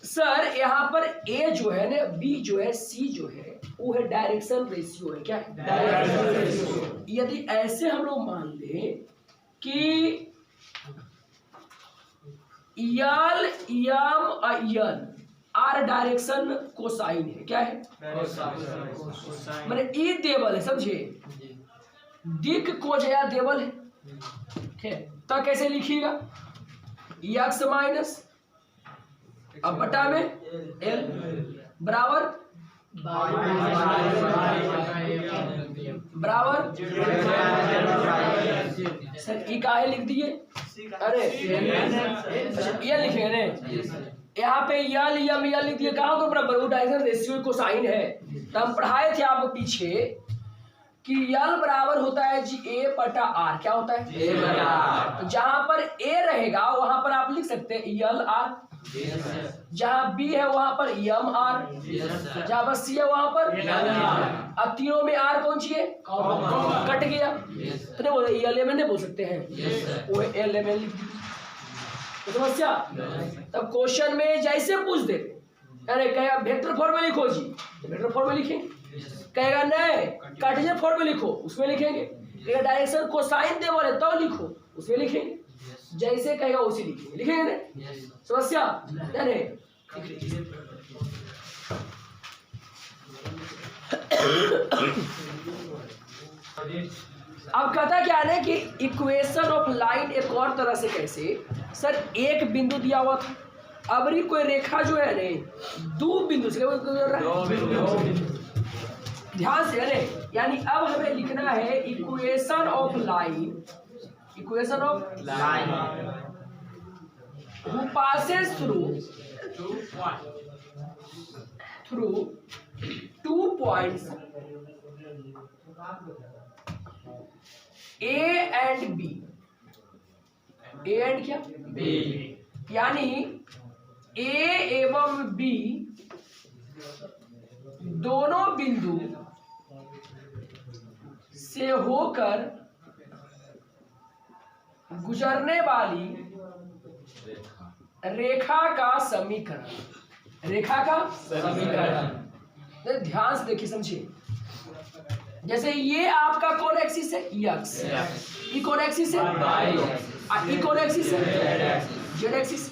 सर यहाँ पर a जो है ना b जो है c जो है वो है डायरेक्शन रेशियो है। क्या है डायरेक्शन रेशियो। यदि ऐसे हम लोग मान लें कि यल यम यन आर डायरेक्शन कोसाइन है। क्या है मैंने ई देवल है समझे दिक कोजया देवल है तो कैसे लिखिएगा x माइनस अब बटा में l बराबर बराबर सर ई काहे लिख दिए अरे ये लिखे ने यहाँ पे यल यम यल लिख दिए कहाँ को बराबर वो डायरेक्शन रेशियो कोसाइन है। तो हम पढ़ाए थे आपको पीछे कि यल बराबर होता है जी a बटा r। क्या होता है a बटा r। तो जहां पर a रहेगा वहां पर आप लिख सकते हैं यल r जहां b है वहां पर यम r जहां पर c है वहां पर अब तीनों में r कौन सी है कट गया तो नहीं बोले यल नहीं बोल सकते हैं वो एल एम एल तो समस्या। तब क्वेश्चन में जैसे पूछ दे अरे कहेगा वेक्टर फॉर्म में लिखो जी तो वेक्टर फॉर्म में लिखेंगे कहेगा नहीं कार्टेशियन फॉर्म में लिखो उसमें लिखेंगे कहेगा डायरेक्शन कोसाइन दे बोले तो लिखो उसमें लिखेंगे जैसे कहेगा उसी लिखेंगे लिखेंगे ना समस्या नहीं। अब कहता क्या है कि इक्वेशन ऑफ लाइन एक और तरह से कैसे सर एक बिंदु दिया हुआ था अबरी कोई रेखा जो है नहीं दो बिंदु से ध्यान से अरे यानी अब हमें लिखना है equation of line who passes through 2 points A and B। A and क्या B यानी A एवं B दोनों बिंदु से होकर गुजरने वाली रेखा का समीकरण, रेखा का समीकरण। ध्यान से देखिए समझिए, जैसे ये आपका कौन एक्सिस है, एक्स, ई कौन एक्सिस है, ई कौन एक्सिस है, जेड एक्सिस।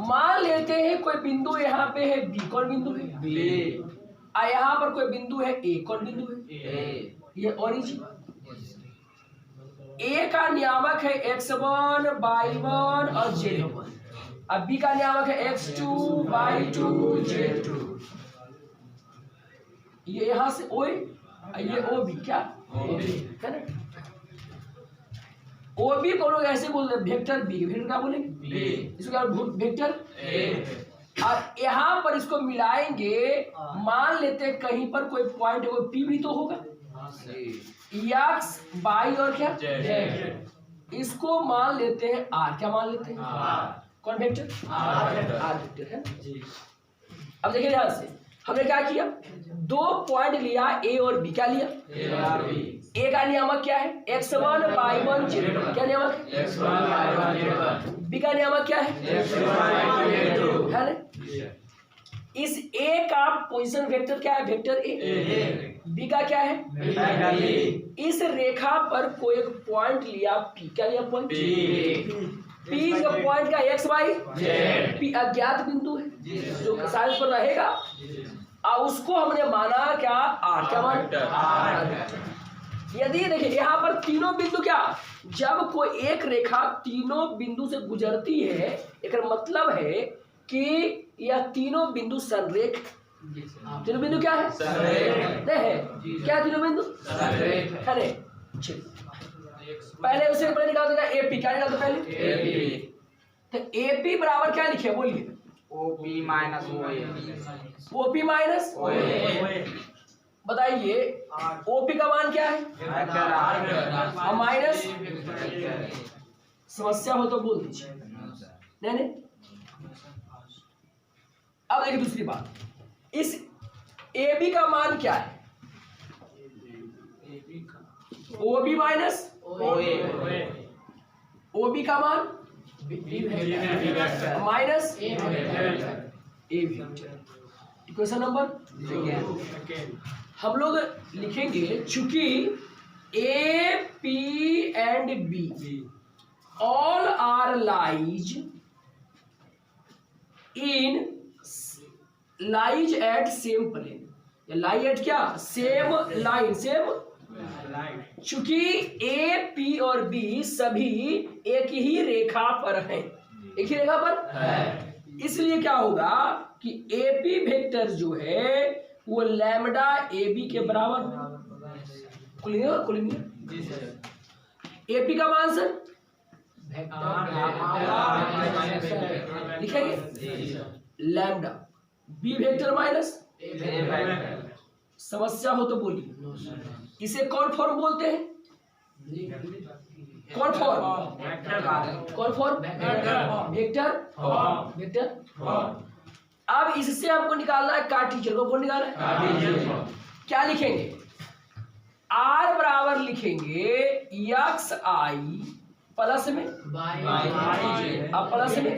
मान लेते हैं कोई बिंदु यहाँ पे है बी, कौन बिंदु है, बी। यहाँ पर कोई बिंदु है ए, कौन बिंदु है, ए। ये ओरिजिन। ए का नियामक है x1, y1 और z1। अब बी का नियामक है x2, y2, z2। ये यहां से ओ, ये ओ बी, क्या करेक्ट। ओ बी को लोग ऐसे बोलते हैं वेक्टर बी, वेक्टर क्या बोलेंगे, इसको क्या वेक्टर ए। और यहाँ पर इसको मिलाएंगे, मान लेते हैं कहीं पर कोई पॉइंट है, कोई पी भी तो होगा, एक्स, वाई और क्या जेड। इसको मान लेते हैं आर, क्या मान लेते हैं, कौन वेक्टर, आर वेक्टर है। अब देखिए ध्यान से, हमने क्या किया, दो पॉइंट लिया ए और बी, क्या लिया, ए का नियामक क्या है, x1, y1, z1। क्या नियामक है, x1, y1, z1। बी का नियामक क्या है, x2, y2, है ना। इस ए का पोजीशन वेक्टर क्या है, वेक्टर ए। बी का क्या है, वेक्टर बी। इस रेखा पर कोई एक पॉइंट लिया पी, क्या लिया पॉइंट, पी का पॉइंट का एक्स वाई जेड। पी अज्ञात बिंदु है जो साइज पर रहेगा, और उसको हमने माना क्या, आर, क्या माना। यदि देखिए यहाँ पर तीनों बिंदु, क्या जब कोई एक रेखा तीनों बिंदु से गुजरती है, एक मतलब है कि यह तीनों बिंदु संरेख। तीनों बिंदु क्या है, संरेख है। क्या तीनों बिंदु संरेख है। पहले उसे पहले निकाल देगा एपी, क्या निकालते पहले, एपी। तो एपी बराबर क्या लिखे, बोलिए, ओपी माइनस ओए, ओपी माइनस, बताइए ओपी का मान क्या है, और माइनस, समस्या हो तो बोल दीजिए, नहीं। अब देखिए दूसरी बात, इस ए बी का मान क्या है, O B minus O B का मान minus A B. Equation number हम लोग लिखेंगे, चूंकि A P and B all are lies at same plane, lie at क्या, सेम लाइन, सेम। चूंकि ए पी और बी सभी एक ही रेखा पर हैं, एक ही रेखा पर है, इसलिए क्या होगा कि ए पी वेक्टर जो है वो लैम्डा ए बी के बराबर, ए पी का मान सर लिखेंगे लैम्डा, बी वेक्टर माइनस, समस्या हो तो बोलिए। इसे कौन फॉर्म बोलते हैं, कौन फॉर्म, कौन फॉर्म, वेक्टर। अब इससे आपको निकालना है कार्टेशियन को, कौन निकालना है, क्या लिखेंगे, आर बराबर लिखेंगे एक्स आई प्लस में अब प्लस में,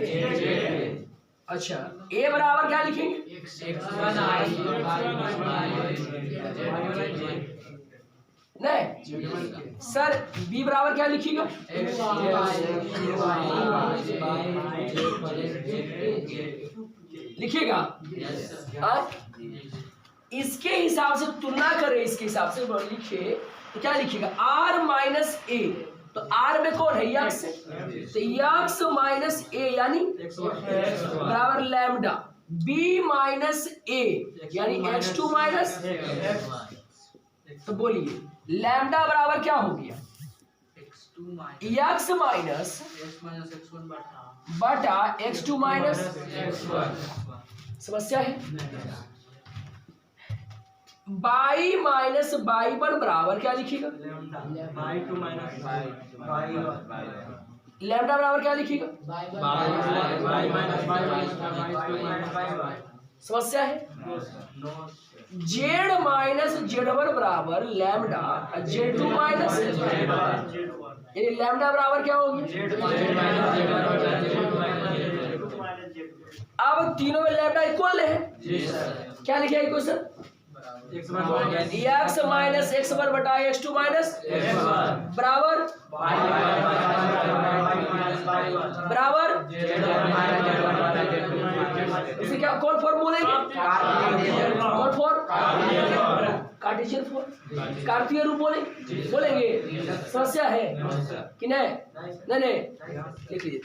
अच्छा ए बराबर क्या लिखेंगे, नहीं सर, बी बराबर क्या लिखिएगा, लिखिएगा। इसके हिसाब से तुलना करें, इसके हिसाब से लिखे तो क्या लिखिएगा, आर माइनस ए, तो आर में कौन है, यक्स, तो यक्स माइनस ए यानी बराबर लैम्डा, बी माइनस ए यानी x2 माइनस, तो बोलिए लैम्डा बराबर क्या हो गया, x माइनस बटा x2 माइनस, समस्या है। बाई माइनस बाई वन बराबर क्या लिखिएगा, लैम्डा बराबर क्या लिखिएगा, समस्या है। जेड माइनस जेड वन बराबर लैम्डा, जेड टू माइनस, ये लैम्डा बराबर क्या होगी? अब तीनों में लैम्डा इक्वल है, क्या लिखे equation? X minus x one बटा एक्स टू माइनस बराबर इसे क्या कौन फॉर्म बोलेंगे? कौन फॉर्म? कार्टेशियन फॉर्म, कार्तीय रूप बोलेंगे। समस्या है कि नहीं? नहीं लिख लीजिए।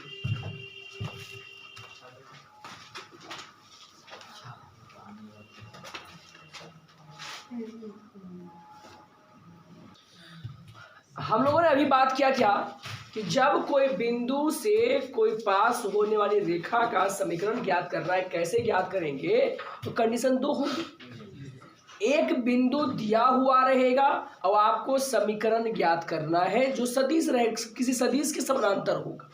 हम लोगों ने अभी बात किया क्या कि जब कोई बिंदु से कोई पास होने वाली रेखा का समीकरण ज्ञात कर रहा है, कैसे ज्ञात करेंगे? तो कंडीशन दो होगी, एक बिंदु दिया हुआ रहेगा और आपको समीकरण ज्ञात करना है जो सदिश रहे, किसी सदिश के समानांतर होगा,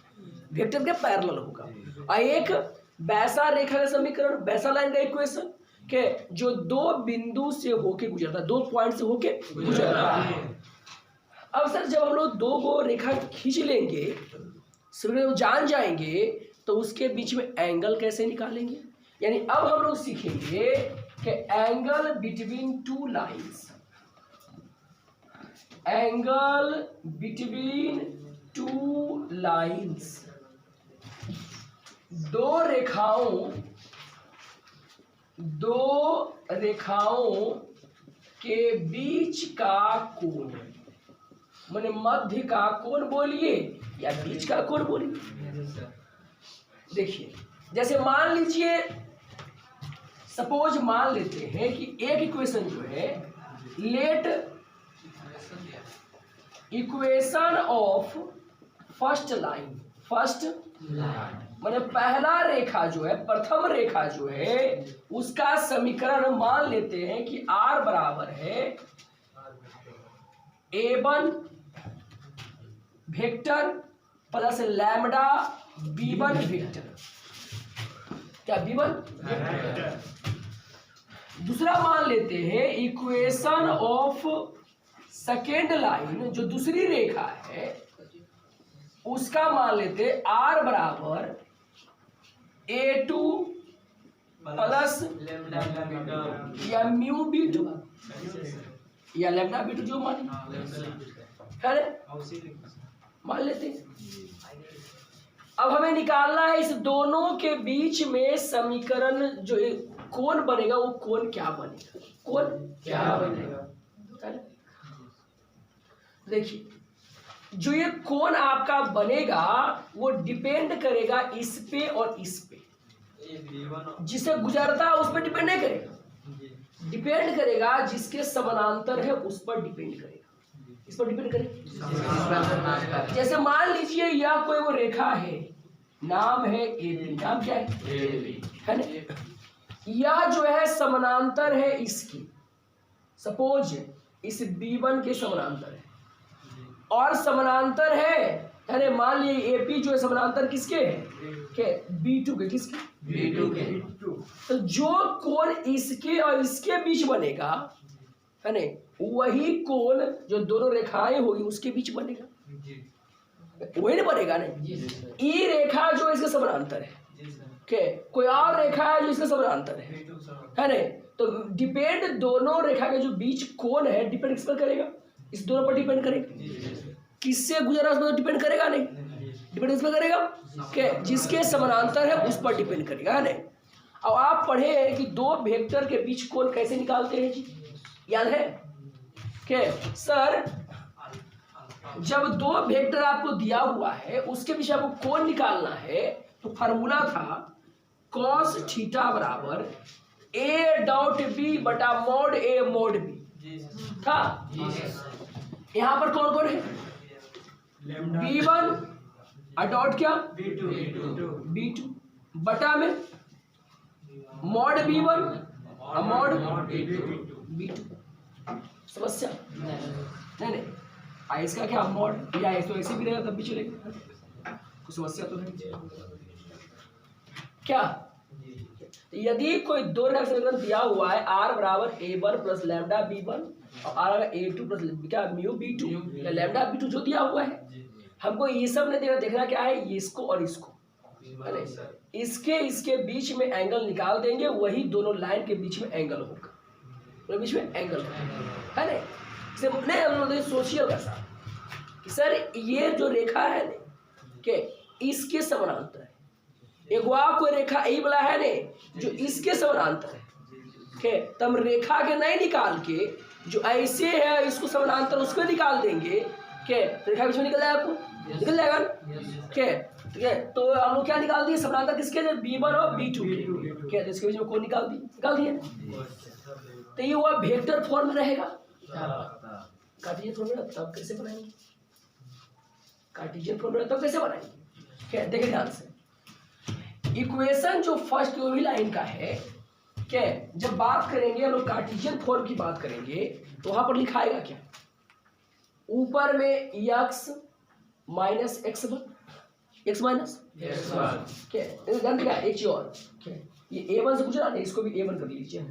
वेक्टर के पैरेलल होगा, और एक वैसा रेखा का समीकरण, वैसा लाइन का इक्वेशन के जो दो बिंदु से होके गुजरता है, दो पॉइंट से होके गुजरता है। अब सर जब हम लोग दो को रेखा खींच लेंगे, समीकरण जान जाएंगे, तो उसके बीच में एंगल कैसे निकालेंगे? यानी अब हम लोग सीखेंगे कि angle between two lines, angle between two lines, दो रेखाओं के बीच का कोण, माने मध्य का कोण बोलिए या बीच का कोण बोलिए। देखिए जैसे मान लीजिए, सपोज मान लेते हैं कि एक इक्वेशन जो है, let equation of first line, first माने पहला रेखा जो है, प्रथम रेखा जो है, उसका समीकरण मान लेते हैं कि R बराबर है A1 vector plus lambda B1 vector, क्या B1? दूसरा मान लेते हैं इक्वेशन ऑफ सेकेंड लाइन, जो दूसरी रेखा है, उसका मान लेते हैं R बराबर A2 प्लस या म्यू B2 या लैम्डा B2 जो मान लेते हैं। अब हमें निकालना है इस दोनों के बीच में समीकरण, जो कोण बनेगा वो कोण क्या बनेगा, कोण क्या बनेगा? देखिए जो ये कोण आपका बनेगा वो डिपेंड करेगा इस पे और इस पे, जिसे गुजरता है उस पर डिपेंड नहीं करेगा, डिपेंड करेगा जिसके समानांतर है उस पर डिपेंड करेगा, इस पर डिपेंड करेगा। जैसे मान लीजिए यह कोई वो रेखा है, नाम है एबी, नाम क्या है ना? यह जो है समानांतर है इसकी, सपोज इस B1 के समानांतर है, और समानांतर है मान लीजिए एपी जो है समानांतर किसके है? के B2 के, किसके? B2 के। तो जो कोण इसके और इसके बीच बनेगा है ना, वही कोण जो दोनों रेखाएं होगी उसके बीच बनेगा, वही नहीं बनेगा ना? ई रेखा जो इसके समानांतर है, के कोई और रेखा है जो इसके समानांतर है ना, तो डिपेंड दोनों रेखा के जो बीच कोण है डिपेंड किस पर करेगा? इस दोनों पर डिपेंड करेगा। किससे गुजरा उस पर डिपेंड करेगा नहीं, डिपेंड किस पर करेगा? के जिसके समानांतर है उस पर डिपेंड करेगा है ना। अब आप पढ़े हैं कि दो वेक्टर के बीच कोण कैसे निकालते हैं जी, याद है? के सर जब दो वेक्टर आपको दिया हुआ है उसके बीच आपको कोण निकालना है, तो फार्मूला था cos थीटा बराबर a डॉट b बटा मोड a मोड b था। यहाँ पर कौन कौन है? b1 डॉट क्या? b2 बटा में मोड b1 मोड b2। समस्या नहीं इसका क्या मोड या तो ऐसे भी रहेगा तब भी चलेगा, कुछ समस्या तो नहीं क्या? यदि कोई दो रेखा समीकरण दिया हुआ है R बराबर A1 प्लस लैम्डा B1 और R A2 प्लस क्या म्यू B2 या लैम्डा B2 जो दिया हुआ है, हमको ये सब नहीं देखना क्या है, ये इसको और इसको, अरे इसके बीच में एंगल निकाल देंगे, वही दोनों लाइन के बीच में एंगल होगा, दोनों बीच में एंगल है ना। इसे नहीं हम लोग सोचिए कैसा कि सर ये जो रेखा है ना कि इसके समानांतर है, एक वह कोई रेखा यही वाला है ने जो इसके समानांतर है के, तब रेखा के नहीं निकाल के जो ऐसे है इसको समानांतर उसको निकाल देंगे के, रेखा बीच में निकल जाएगा, आपको निकल जाएगा ना के, ठीक है। तो हम लोग क्या निकाल दिए समानांतर किसके, B1 और B2 के, इसके बीच में कौन निकाल दिए। तो ये हुआ वेक्टर फॉर्म में रहेगा, कार्टेशियन फॉर्म में तब कैसे बनाएंगे, कार्टेशियन फॉर्म में तब कैसे बनाएंगे। क्या देखिए ध्यान से, इक्वेशन जो फर्स्ट वही लाइन का है क्या, जब बात करेंगे हम लोग कार्टेशियन फॉर्म की बात करेंगे तो वहां पर लिखाएगा क्या, ऊपर में x माइनस x माइनस क्या, एक चीज और क्या, ये a1 से पूछा ना, इसको भी a1 कर लीजिए,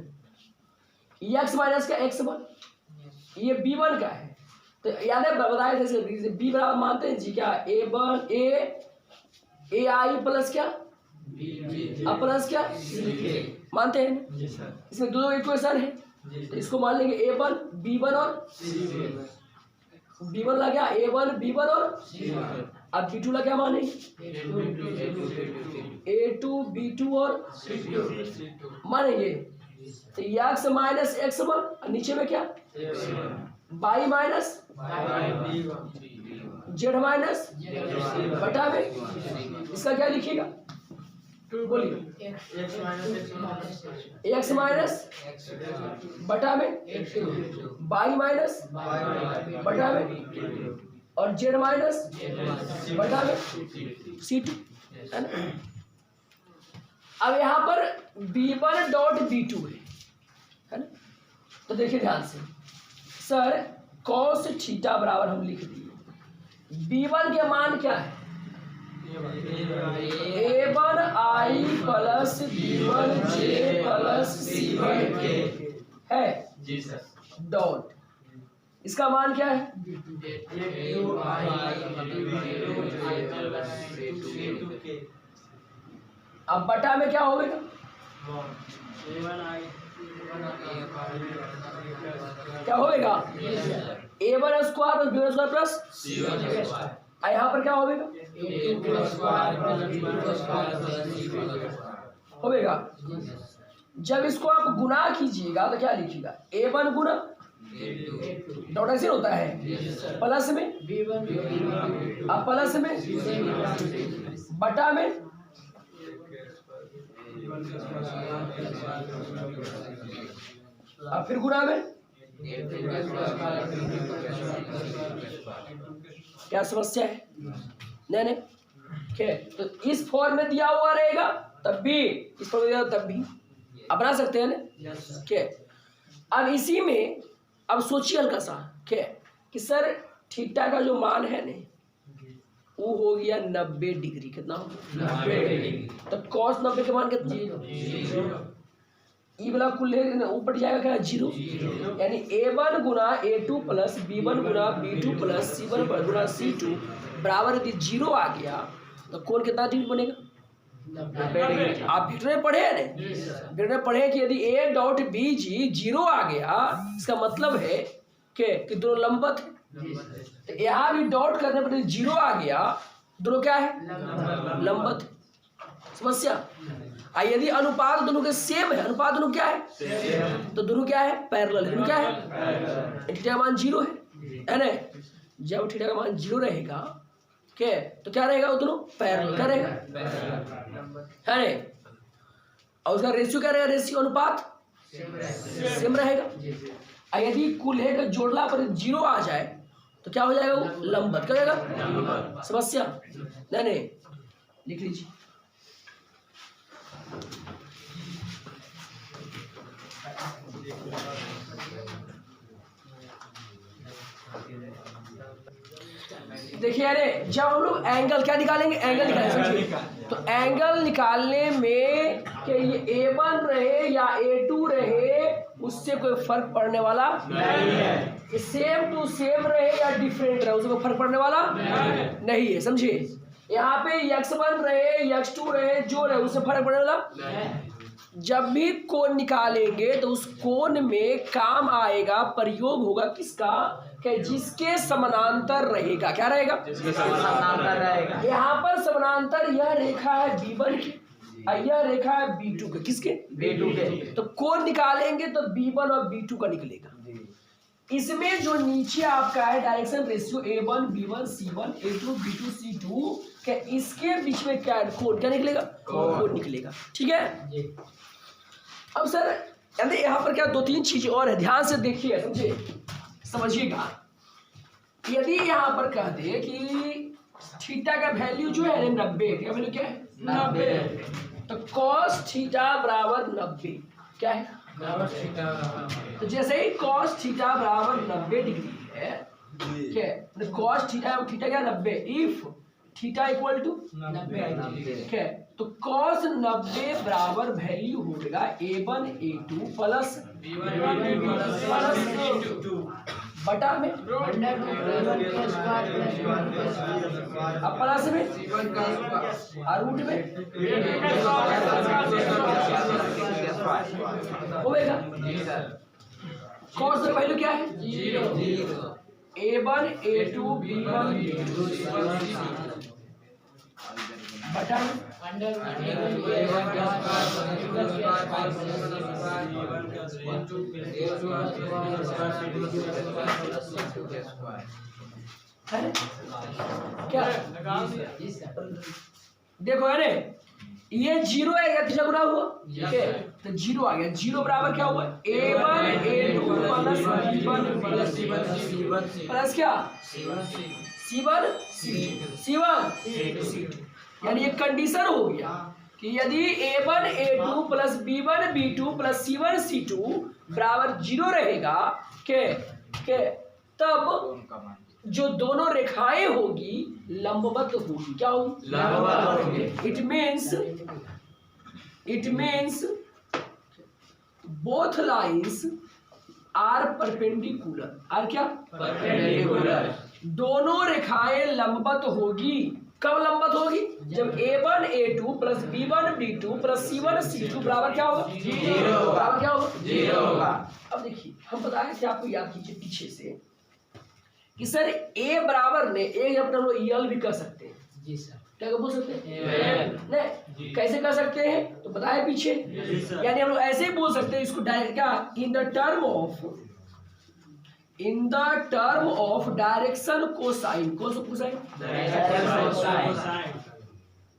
x माइनस का x1, ये b1 का है। तो याद है बताया थे b बराबर मानते हैं जी क्या, a1 a ai प्लस क्या प्लस क्या मानते हैं, इसमें दो इक्वेशन है, तो इसको मान लेंगे a1 b1 और b1 ला क्या a1 b1 और अब b2 ला क्या मानेंगे a2 b2 और मानेंगे। तो x माइनस x1 और नीचे में क्या y माइनस z माइनस बटा में, इसका क्या लिखिएगा बोलिए, x माइनस बटा में y माइनस बटा में और z माइनस बटा में C2 है ना। अब यहाँ पर B1 डॉट B2 है ना, तो देखिए ध्यान से सर cos थीटा बराबर हम लिख दिए, B1 के मान क्या है A1 I plus B1 J plus C1 है जी सर, डॉट, इसका मान क्या है अब बटा में क्या होगा, क्या होगा A1 square plus B1 square plus C1 यहाँ पर क्या होगा होगा। जब इसको आप गुना कीजिएगा तो क्या लिखिएगा A1 गुना डॉट ऐसे होता है प्लस में अब प्लस में बटा में अब फिर गुना में, क्या समस्या है नहीं क्या, तो इस फॉर्म में दिया हुआ रहेगा तब भी, इस फॉर्म में दिया तब भी आप बना सकते हैं ना क्या। अब इसी में अब सोचिए हल्का सा क्या कि सर थीटा का जो मान है ना वो हो गया 90 डिग्री, कितना 90 डिग्री, तब कॉस 90 के मान कितना ई वाला कुल ऊपर जाएगा क्या 0, यानी A1 गुना A2 प्लस B1 गुना B2 प्लस C1 गुना C2 बराबर यदि 0 आ गया तो कौन कितना डिग्री बनेगा, आप वीडियो में पढ़े हैं ना, वीडियो में पढ़े कि यदि A डॉट BG 0 आ गया इसका मतलब है कि दोनों लंबवत है, तो यहाँ भी डॉट करने पर 0 आ गया दोनों क्या है लंबवत, समस्या। यदि अनुपात दोनों के सेम है, अनुपात दोनों क्या है तो दोनों क्या है पैरेलल, दोनों क्या है, थीटा का मान 0 है ना, जब थीटा का मान 0 रहेगा क्या तो क्या रहेगा वो दोनों पैरेलल, क्या रहेगा है ना, और उसका रेशियो क्या रहेगा, रेशियो अनुपात सेम रहेगा। यदि कुल का जोड़ला पर 0 आ जाए तो क्या हो जाएगा वो लंबवत, क्या हो जाएगा, समस्या नहीं लिख लीजिए। देखिए अरे जब हम लोग एंगल क्या निकालेंगे, एंगल निकालेंगे, तो एंगल निकालने में कि ये A1 रहे या A2 रहे उससे कोई फर्क पड़ने वाला नहीं है, ये सेम टू सेम रहे या डिफरेंट रहे उसमें फर्क पड़ने वाला नहीं है, समझे। यहाँ पे x1 रहे x2 रहे जो रहे उससे फर्क पड़ने वाला। जब भी कोण निकालेंगे तो उस कोण में काम आएगा, प्रयोग होगा किसका, कि जिसके समानांतर रहेगा। क्या रहेगा? जिसके समानांतर रहेगा। यहाँ पर समानांतर यह रेखा है B1 की और यह रेखा है B2 के। किसके? B2 के। तो कोण निकालेंगे तो B1 और B2 का निकलेगा। इसमें जो नीचे आपका है direction ratio A1 B1 C1 A2 B2 C2 के इसके बीच में क्या कोण क्या निकलेगा? कोण निकलेगा। ठीक है। अब सर यहाँ पर क्या दो तीन चीजें और है, ध्यान से देखिए, समझिएगा। यदि यहाँ पर कह दे कि थीटा का वैल्यू जो है 90, क्या वैल्यू क्या है? 90। तो cos थीटा बराबर 90 क्या है? तो जैसे ही cos थीटा बराबर 90 डिग्री है, क्या है? cos थीटा क्या 90, इफ थीटा इक्वल टू 90, क्या है? तो cos 90 बराबर वैल्यू होगा A1 A2 प्लस बटा में अब प्लस में और रूट में होगा। cos का वैल्यू क्या है? 0। A1 A2 B1 B2 बटा क्या देखो है ने, ये 0 है या कितना गुना हुआ? तो 0 आ गया। 0 बराबर क्या हुआ? A1 A2 plus B1 plus क्या C1 C2 यानी ये कंडीशन हो गया कि यदि A1 A2 plus B1 B2 plus C1 C2 बराबर 0 रहेगा के तब जो दोनों रेखाएं होगी लंबवत होगी। क्या होगी? लंबवत होगी। It means both lines are perpendicular. Are क्या? परपेंडिकुलर। दोनों रेखाएं लंबवत होगी। कब लंबवत होगी? जब A1 A2 plus B1 B2 plus C1 C2 बराबर क्या होगा? 0। बराबर क्या होगा? 0 होगा। अब देखिए हम बताए थे आपको, याद कीजिए पीछे से कि सर A बराबर ने A अपना हम लोग यल भी कर सकते हैं। जी सर। क्या बोल सकते हैं? नहीं कैसे कर सकते हैं तो बताए पीछे। यानी हम लोग ऐसे ही बोल सकते हैं इसको डायरेक्ट क्या, in the term of direction cosine. कौन सा कोसाइन?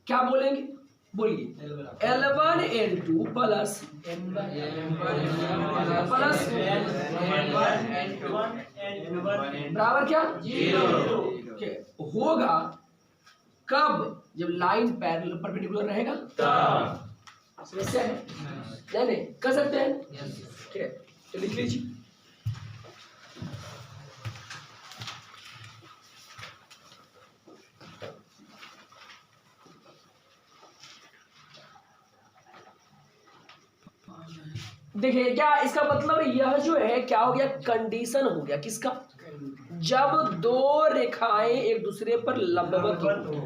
क्या बोलेंगे? बोलिए L1 L2 प्लस बराबर क्या? 0 होगा। कब? जब लाइन पैरेलल परपेंडिकुलर रहेगा तब। समस्या है? नहीं कर सकते हैं। ठीक है तो लिख लीजिए। देखिए क्या इसका मतलब यह जो है क्या हो गया? कंडीशन हो गया। किसका? जब दो रेखाएं एक दूसरे पर लंबवत हो।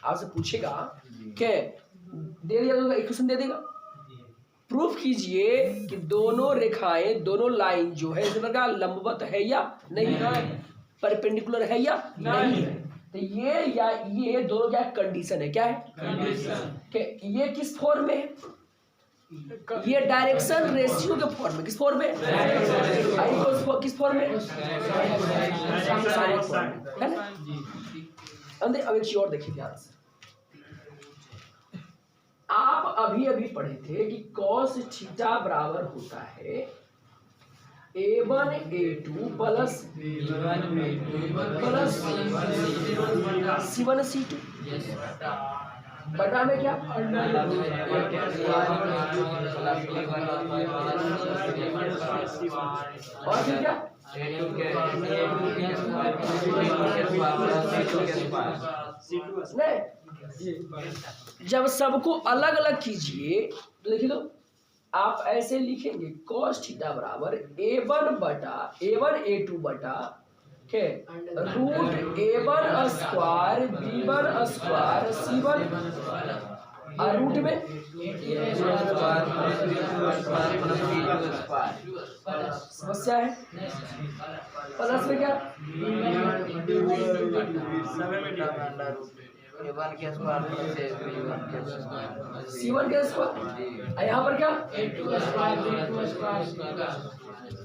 आपसे पूछेगा कि दे दिया तो इक्वेशन दे देगा, प्रूफ कीजिए कि दोनों रेखाएं दोनों लाइन जो है इस प्रकार लंबवत है या नहीं है, परपेंडिकुलर है या नहीं है। तो ये या ये दोनों क्या कंडीशन है? क्या है? कंडीशन। कि ये किस फॉर्म में है? ये डायरेक्शन रेशियो के फॉर्म में। किस फॉर्म में? किस फॉर्म में? है ना? अब एक चीज और देखिए ध्यान से। आप अभी पढ़े थे कि cos थीटा बराबर होता है A1 A2 plus C1 C2 बटा में क्या? और फिर क्या? नहीं जब सबको अलग अलग कीजिए तो लिख दो आप ऐसे लिखेंगे cos थीटा बराबर A1 A2 बटा के root A1 square B1 square C1 और रूट में समस्या है प्लस में क्या C1 के स्क्वायर यहाँ पर क्या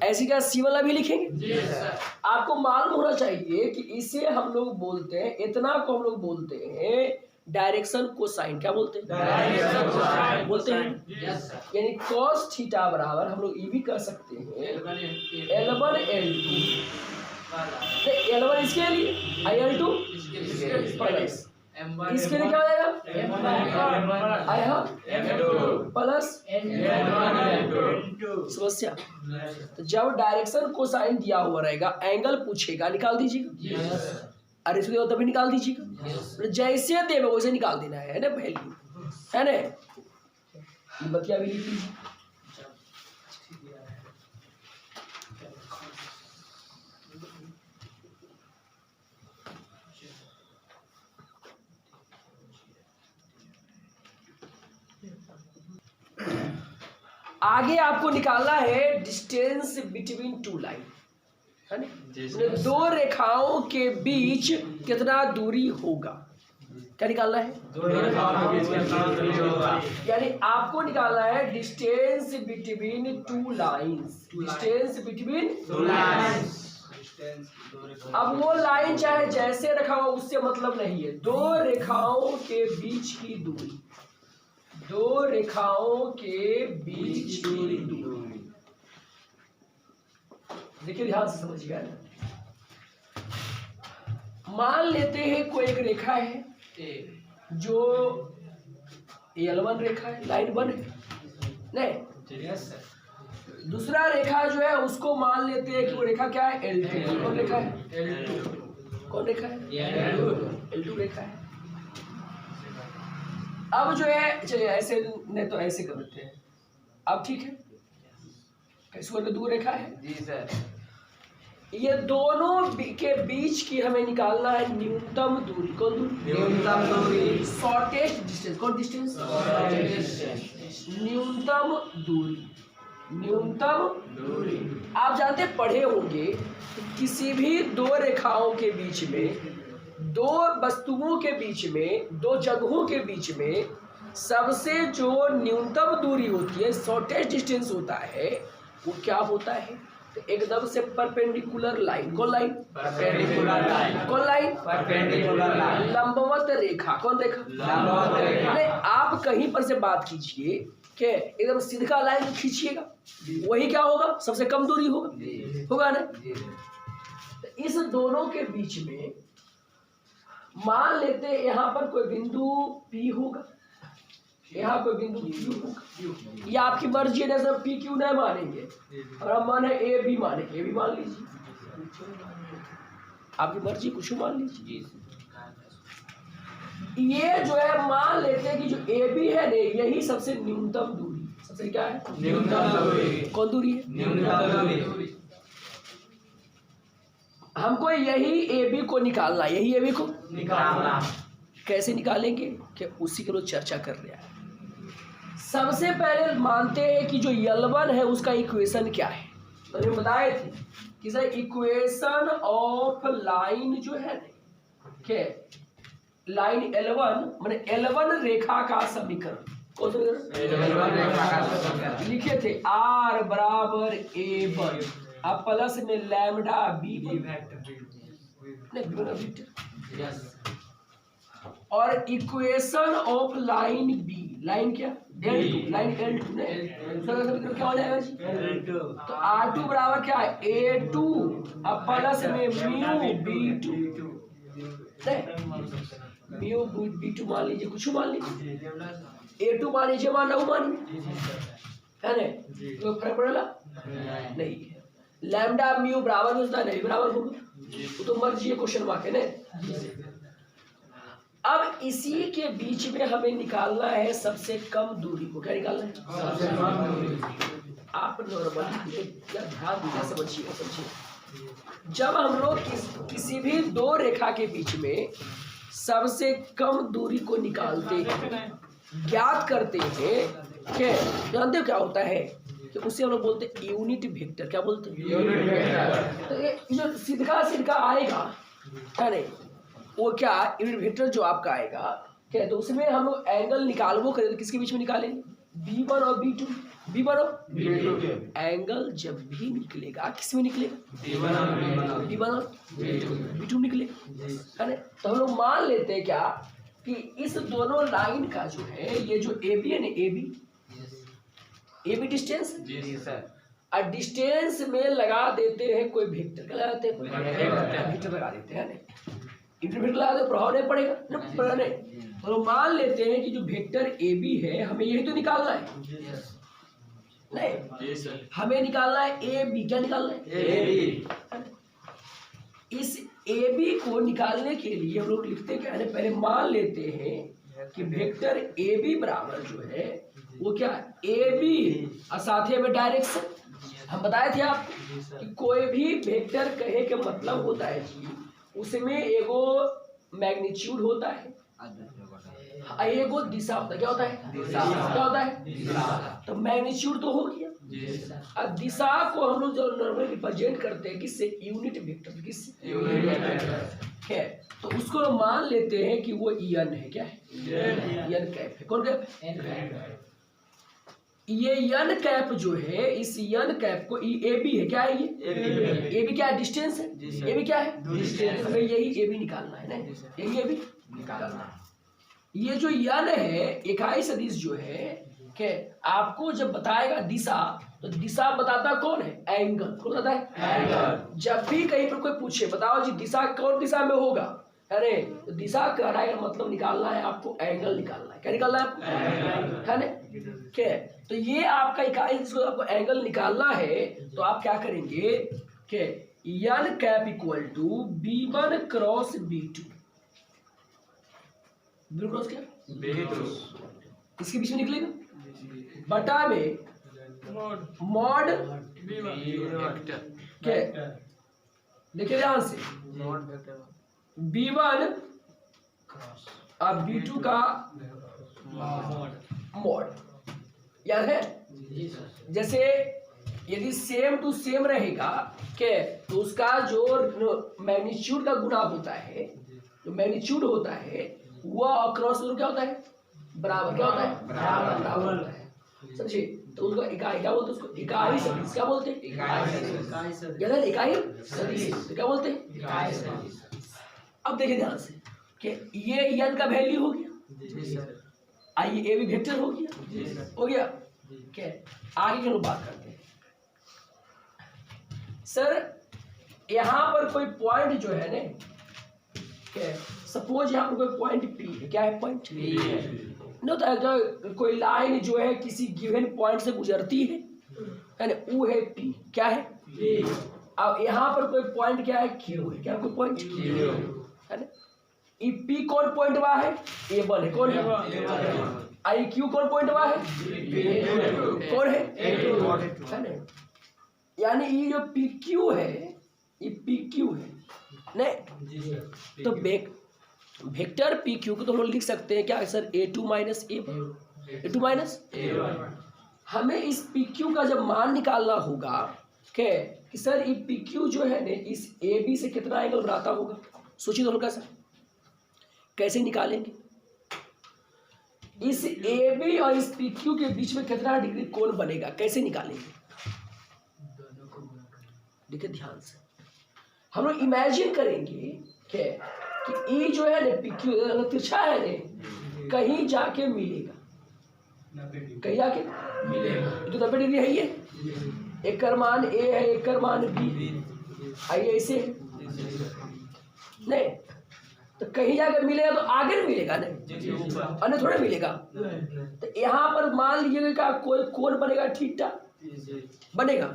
ऐसी क्या C वाला भी लिखेंगे। आपको मालूम होना चाहिए कि इसे हम लोग बोलते हैं, इतना को हम लोग बोलते हैं डायरेक्शन कोसाइन। क्या बोलते हैं बोलते हैं यानी cos थीटा बराबर हम लोग ये भी कर सकते हैं L1 L2 L1 इसके लिए L2 प्लस इसके लिए क्या हो जाएगा प्लस समस्या। तो जब डायरेक्शन कोसाइन दिया हुआ रहेगा एंगल पूछेगा निकाल दीजिएगा, अरे इसलिए तभी निकाल दीजिएगा, जैसे देवे वैसे निकाल देना है ना, वैल्यू है ना। ये बतिया भी लिख लीजिए। आगे आपको निकालना है डिस्टेंस बिटवीन टू लाइन, है ना। दो रेखाओं के बीच कितना दूरी होगा, क्या निकालना है, यानी आपको निकालना है distance between two lines, distance between two lines. अब वो लाइन चाहे जैसे रखा हो उससे मतलब नहीं है, दो रेखाओं के बीच की दूरी, दो रेखाओं के बीच की दूरी। देखिए ध्यान से समझिएगा। मान लेते हैं कोई एक रेखा है जो L1 रेखा है, लाइन 1 है नहीं, दूसरा रेखा जो है उसको मान लेते हैं कि वो रेखा क्या है L2। कौन रेखा है L2, कौन रेखा है L2 रेखा है। अब जो है चलिए ऐसे नहीं तो ऐसे कर देते हैं, अब ठीक है कैसे करके दो रेखा है जी सर। ये दोनों के बीच की हमें निकालना है न्यूनतम दूरी। कौन दूरी, न्यूनतम दूरी, शॉर्टेस्ट डिस्टेंस। कौन डिस्टेंस, न्यूनतम दूरी, न्यूनतम दूरी। आप जानते पढ़े होंगे किसी भी दो रेखाओं के बीच में, दो वस्तुओं के बीच में, दो जगहों के बीच में सबसे जो न्यूनतम दूरी होती है, शॉर्टेस्ट डिस्टेंस होता है, वो क्या होता है, तो एकदम से परपेंडिकुलर लाइन। कौन लाइन, परपेंडिकुलर लाइन। कौन लाइन, परपेंडिकुलर लाइन। लंबवत रेखा। कौन रेखा, लंबवत रेखा। नहीं आप कहीं पर से बात कीजिए कि एकदम सीधा लाइन खींचिएगा, वही क्या होगा, सबसे कम दूरी होगा, होगा ना। तो इस दोनों के बीच में मान लेते हैं यहाँ पर कोई बिंदु P होगा, यहाँ कोई बिंदु Q होगा, या आपकी मर्जी है, जैसे P Q नहीं मानेंगे और हम माने A B माने, A B मान लीजिए, आपकी मर्जी कुछ मान लीजिए। ये जो है मान लेते हैं कि जो A B है ने यही सबसे न्यूनतम दूरी, सबसे क्या है न्यूनतम दूरी। कौन दूरी है, न्यूनतम दूरी। हमको यही AB को निकालना, यही AB को निकालना। कैसे निकालेंगे कि उसी के लोग चर्चा कर रहे हैं। सबसे पहले मानते हैं कि जो L1 है उसका इक्वेशन क्या है, तो हम बताए थे कि सर इक्वेशन ऑफ लाइन जो है क्या, लाइन L1 माने L1 रेखा का समीकरण। कौन सा लिखे थे, R बराबर A1 अब प्लस में लैम्डा B और equation of line B, line क्या L2, लाइन L2 ने क्या हो जाएगा जी L2। तो R2 बराबर क्या है A2 अब प्लस में म्यू B2, म्यू B2 मान लीजिए, कुछ मान लीजिए, A2 मान लीजिए, माना मानिए, है ना, तो फर्क पड़ेगा नहीं है। लैम्डा म्यू बराबर होता है, नहीं बराबर होगा, वो तो मर्जी है क्वेश्चन मार्क है ना। अब इसी के बीच में हमें निकालना है सबसे कम दूरी को। क्या निकालना है? सबसे कम दूरी। आप नॉर्मली क्या ध्यान दीजिए, समझिए। जब हम लोग किसी भी दो रेखा के बीच में सबसे कम दूरी को निकालते हैं, ज्ञात करते हैं, क्या जानते हो क्या होता है कि उसे हम लोग बोलते हैं यूनिट वेक्टर। क्या बोलते हैं? Unit vector. तो ये जो सीधा आएगा है नहीं, वो क्या यूनिट वेक्टर जो आपका आएगा क्या, तो उसमें हम लोग एंगल निकालबो करें तो किसके बीच में निकालेंगे? B1 और B2। B1 और B2 के एंगल जब भी निकलेगा किस में निकलेगा? B1 और B2 निकलेगा, है ना। तो हम लोग मान लेते हैं क्या कि इस दोनों लाइन का जो है ये जो AB है ना, AB डिस्टेंस, जी सर। और डिस्टेंस में लगा देते हैं कोई वेक्टर। क्या लगाते हैं? वेक्टर। वेक्टर लगा देते हैं ना, इंटरवेक्टर लगा दो, प्रभाव नहीं पड़ेगा ना, पड़ेगा नहीं। तो मान लेते हैं कि जो वेक्टर AB है हमें यही तो निकालना है नहीं, हमें निकालना है AB। क्या निकालना है? AB। इस AB को निकालने के लिए हम लोग लिखते क्या है, पहले मान लेते हैं कि वेक्टर AB बराबर जो है वो क्या AB और साथ ही में डायरेक्शन। हम बताए थे आपको कि कोई भी वेक्टर कहे के मतलब होता है कि उसमें एगो मैग्नीट्यूड होता है, एगो दिशा होता है। क्या होता है? दिशा। क्या होता है? तो मैग्नीट्यूड तो हो गया, और दिशा को हम लोग जो नॉर्मली रिप्रेजेंट करते हैं किससे? Unit vector. किससे? यूनिट वेक्टर है। तो उसको हम मान लेते हैं कि वो EN है। क्या है? EN कैप है। कौन कैप है? ये EN कैप जो है, इस EN कैप को AB है। क्या है ये? AB क्या है? डिस्टेंस है। AB क्या है? डिस्टेंस। हमें यही AB निकालना है ना, यही AB निकालना है। ये जो EN है, इकाई सदिश जो है के आपको जब बताएगा दिशा, तो दिशा बताता कौन है? एंगल। कौन बताता है? एंगल। जब भी कहीं पर कोई पूछे बताओ जी दिशा कौन दिशा में होगा, अरे तो दिशा कहलाएगा, मतलब निकालना है आपको एंगल निकालना है। क्या निकालना है आपको? है ना। क्या तो ये आपका इकाई जिसको आपको एंगल निकालना है, तो आप क्या करेंगे कि EN cap equal to B1 cross B2। B1 cross क्या? इसके बीच में निकलेगा बटा में मॉड क्या, देखिए ध्यान से, B1 और B2 का मॉड याद है। जैसे यदि सेम टू सेम रहेगा क्या, तो उसका जो मैग्नीट्यूड का गुना होता है, जो मैग्नीट्यूड होता है वह अक्रॉस क्या होता है? बराबर। क्या होता है? बराबर होता है। समझिए, तो उसको इकाई क्या बोलते हैं? उसको इकाई सदिश। क्या बोलते हैं? इकाई सदिश। तो क्या बोलते हैं? अब देखिए ध्यान से कि ये EN का वैल्यू हो गया, आई AB वेक्टर हो गया, क्या आगे के लोग बात करते हैं। सर यहाँ पर कोई पॉइंट जो है ना, क्या सपोज यहाँ पर कोई पॉइंट P है। क्या है? पॉइंट P है न, तो कोई लाइन जो है किसी गिवन पॉइंट से गुजरती है ना, वो है P। क्या है? अब यहाँ पर कोई पॉइंट क्या है? Q है। क्या कोई पॉइंट है ना। ई P कौन पॉइंट वहाँ है? A1 है। कौन है? आई Q कौन पॉइंट वहाँ है? कौन है ना। यानी ये जो PQ है ये PQ है नहीं। तो वेक्टर PQ को तो हम लोग लिख सकते हैं क्या sir? A2 minus A2 minus. हमें इस PQ का जब मान निकालना होगा क्या कि सर ये PQ जो है ना इस AB से कितना एंगल बनाता होगा, सोचिए तो हल्का सा, कैसे निकालेंगे? इस AB और इस PQ के बीच में कितना डिग्री कोण बनेगा, कैसे निकालेंगे? देखिए ध्यान से, हम लोग इमेजिन करेंगे क्या कि E जो है ना PQ तिरछा है ना, कहीं जाके मिलेगा, कहीं जाके मिलेगा। तो 90 डिग्री है, ये एक का मान A है, एक का मान B, आइए ऐसे नहीं, तो कहीं जाकर मिलेगा तो आगे मिलेगा नहीं, अन्य थोड़ा मिलेगा। तो यहाँ पर मान लीजिएगा क्या कोई कोण बनेगा, ठीक ठाक बनेगा।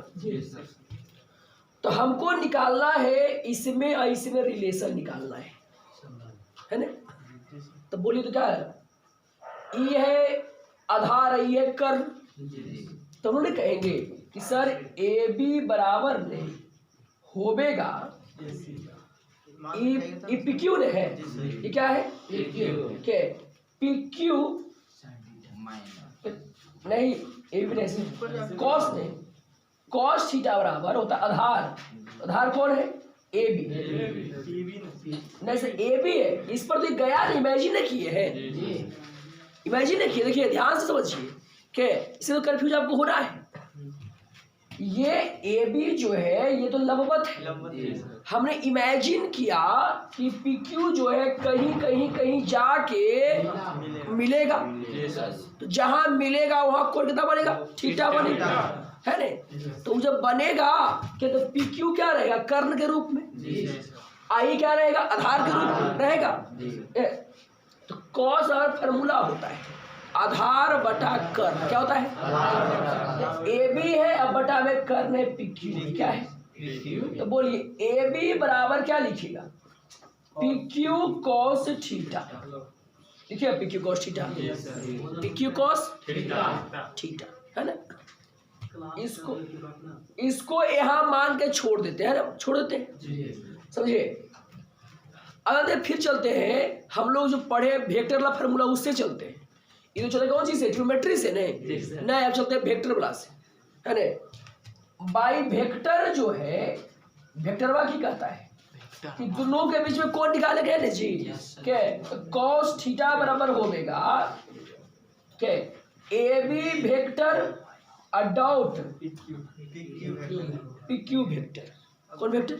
तो हमको निकालना है इसमें और इसमें रिलेशन निकालना है ना। तो बोलिए तो क्या है, ई है आधार, ई है कर्ण, तो हम लोग कहेंगे कि सर ए बी बराबर नहीं होवेगा ई पी क्यू ने है, ये क्या है के पी क्यू नहीं, ए बी नहीं, कॉस नहीं, कॉस थीटा बराबर होता है आधार, आधार कौन है ए बी, नहीं सर ए बी है, इस पर तो गया नहीं, इमेजिन किए है, इमेजिन किए, देखिए ध्यान से समझिए के इससे तो कंफ्यूज आपको हो रहा है। ये ए बी जो है ये तो लंबवत है, हमने इमेजिन किया कि पी क्यू जो है कहीं कहीं कहीं जाके मिलेगा, तो जहां मिलेगा वहां कोण कितना बनेगा, थीटा बनेगा, है नहीं, तो जब बनेगा क्या तो पी क्यू क्या रहेगा, कर्ण के रूप में, आई क्या रहेगा, आधार के रूप में रहेगा। तो कॉस और फॉर्मूला होता है आधार बटा कर्ण, क्या होता है ए बी है अब बटा में कर्ण है पी क्यू, क्या है, तो बोलिए ए बी बराबर क्या लिखिएगा, पी क्यू कॉस थीटा, लिखिए P Q cos theta, P Q cos theta, है ना, इसको यहाँ मान के छोड़ देते हैं ना, छोड़ देते हैं, समझिए। अगर फिर चलते हैं हम लोग जो पढ़े वेक्टर वाला फॉर्मूला उससे चलते हैं, ये तो चले कौन सी से, ज्योमेट्री से नहीं, अब चलते हैं वेक्टर वाला से, है ना। बाई वेक्टर जो है वेक्टरवा की कहता है कि दोनों के बीच में कौन निकाले गए ना जी, के कॉस थीटा बराबर होगा के A B vector dot P Q vector, कौन वेक्टर,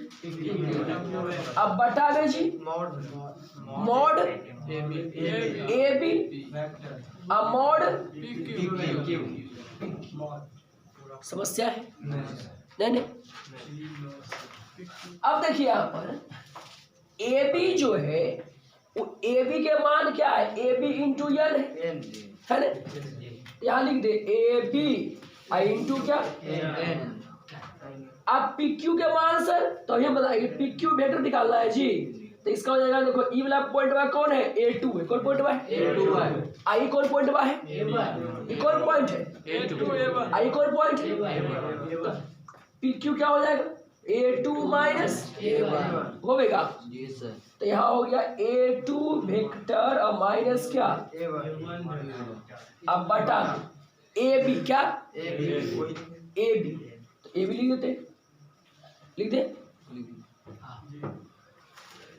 अब बटा में जी मॉड ए बी अब मॉड, समस्या है नहीं। अब देखिए यहाँ पर ए बी जो है वो ए बी के मान क्या है, ए बी इंटू एन है ना, यहाँ लिख दे ए बी आई इंटू क्या एन। अब पी क्यू के मान सर तो ये बताइए पी क्यू वेक्टर निकालना है जी, तो इसका हो जाएगा देखो ई वाला पॉइंट बा कौन है A2 है, कौन पॉइंट बा है A2 है, आई कौन पॉइंट बा है A1, ये कौन पॉइंट है A2, आई कौन पॉइंट है, पी क्यू क्या हो जाएगा A2 माइनस A1 होगा जी सर, तो यहाँ हो गया A2 वेक्टर और माइनस क्या A1, अब बटा AB क्या AB, तो AB लिख देते, लिख दे,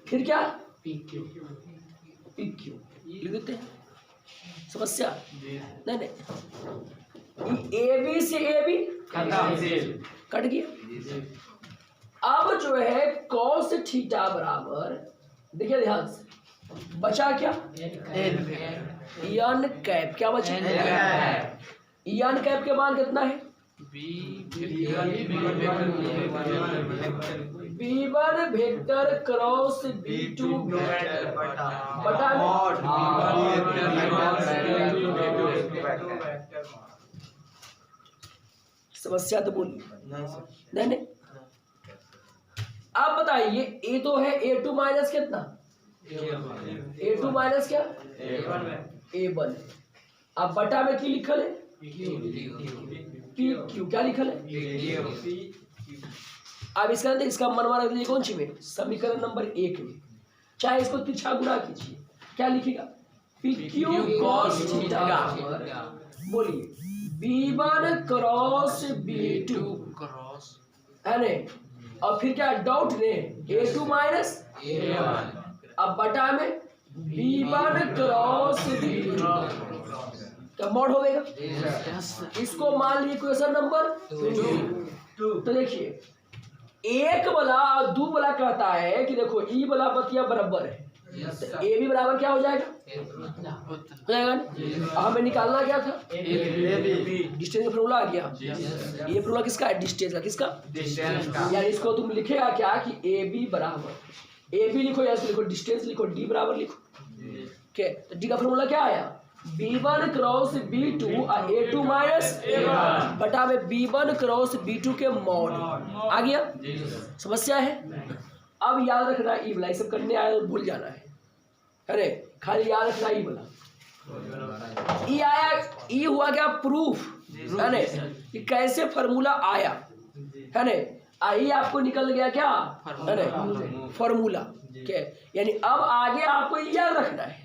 फिर क्या पी क्यू लिख देते हैं, समस्या नहीं ए बी से ए बी कट गया। अब जो है कॉस थीटा बराबर, देखिए ध्यान से बचा क्या एन कैप, क्या बचा एन कैप के मान कितना है B1 वेक्टर क्रॉस B2 बटा समस्या तो बोलिए नहीं। आप बताइए ए तो है A2 माइनस कितना A2 माइनस क्या A1, अब बटा में की लिखल है पी क्यू, क्या लिखल है, अब इसका इसका मनवा रख दीजिए कौन सी में, समीकरण नंबर 1 में, चाहे इसको तिरछा गुणा कीजिए, क्या लिखेगा पी क्यू कॉस थीटा, बोलिए B1 क्रॉस B2 क्रॉस, है ने, और फिर क्या डाउट ने A2 माइनस A1, अब बटा में B1 क्रॉस B2 क्या मॉड होगा, इसको मान लीजिए क्वेश्चन नंबर 2। तो देखिए एक वाला और दो वाला कहता है कि देखो ई वाला बतिया बराबर है, तो ए भी बराबर क्या हो जाएगा, हो जाएगा ना, हमें निकालना क्या था डिस्टेंस का फॉर्मूला आ गया, ये फॉर्मूला किसका है, डिस्टेंस का, किसका, यानी इसको तुम लिखेगा क्या कि ए बी बराबर, ए बी लिखो या इसको लिखो डिस्टेंस लिखो, डी बराबर लिखो, क्या तो डी का फॉर्मूला क्या आया B1 क्रॉस B2 और A2 माइनस बटा में B1 क्रॉस B2 के मॉड, आ गया, समस्या है। अब याद रखना ई वाला सब करने आया तो भूल जाना है, है ना, खाली याद रखना ई बोला। ई आया, ई हुआ क्या प्रूफ, है ना, कि कैसे फॉर्मूला आया, है ना। आई आपको निकल गया क्या, है ना, फॉर्मूला के। यानी अब आगे आपको याद रखना है,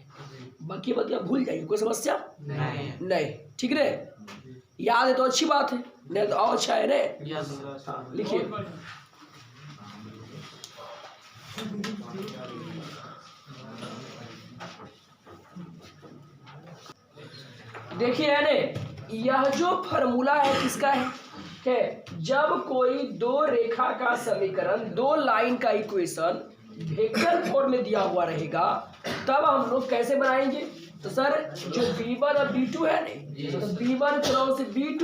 बाकी मतलब भूल जाइए, कोई समस्या नहीं, ठीक है। याद है तो अच्छी बात है, नहीं तो और अच्छा है ना। लिखिए, देखिए है ना, यह जो फॉर्मूला है किसका है कि जब कोई दो रेखा का समीकरण, दो लाइन का इक्वेशन वेक्टर फॉर्म में दिया हुआ रहेगा, तब हम लोग कैसे बनाएंगे। तो सर जो B1 और B2 है ना, तो B1 क्रॉस B2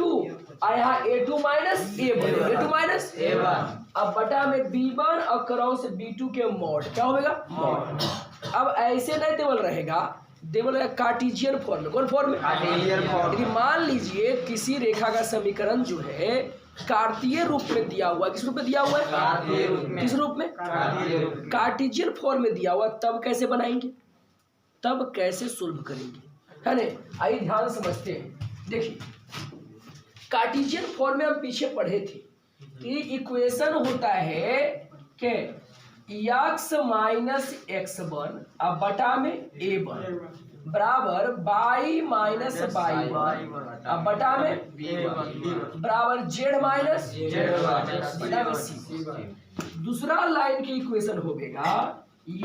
आया A2 minus A1, A2 minus A1, अब बटा में B1 और क्रॉस B2 के मॉड क्या होगा, मॉड। अब ऐसे नहीं देवल रहेगा, देवल है कार्टेशियन फॉर्म में। कौन फॉर्म में, कार्टेशियन फॉर्म। यदि मान लीजिए किसी रेखा का समीकरण जो है कार्तीय रूप में दिया हुआ, किस रूप में दिया हुआ है, कार्तीय रूप में। किस रूप में, कार्टेशियन फॉर्म में दिया हुआ, तब कैसे बनाएंगे, तब कैसे सोल्व करेंगे, है ना। आइए ध्यान समझते हैं। देखिए कार्टेशियन फॉर्म में हम पीछे पढ़े थे कि इक्वेशन होता है कि x माइनस x1 अब बटा में a1 बराबर y माइनस y1 अब बटा में b1 बराबर z माइनस बटा में c। दूसरा लाइन की इक्वेशन होगा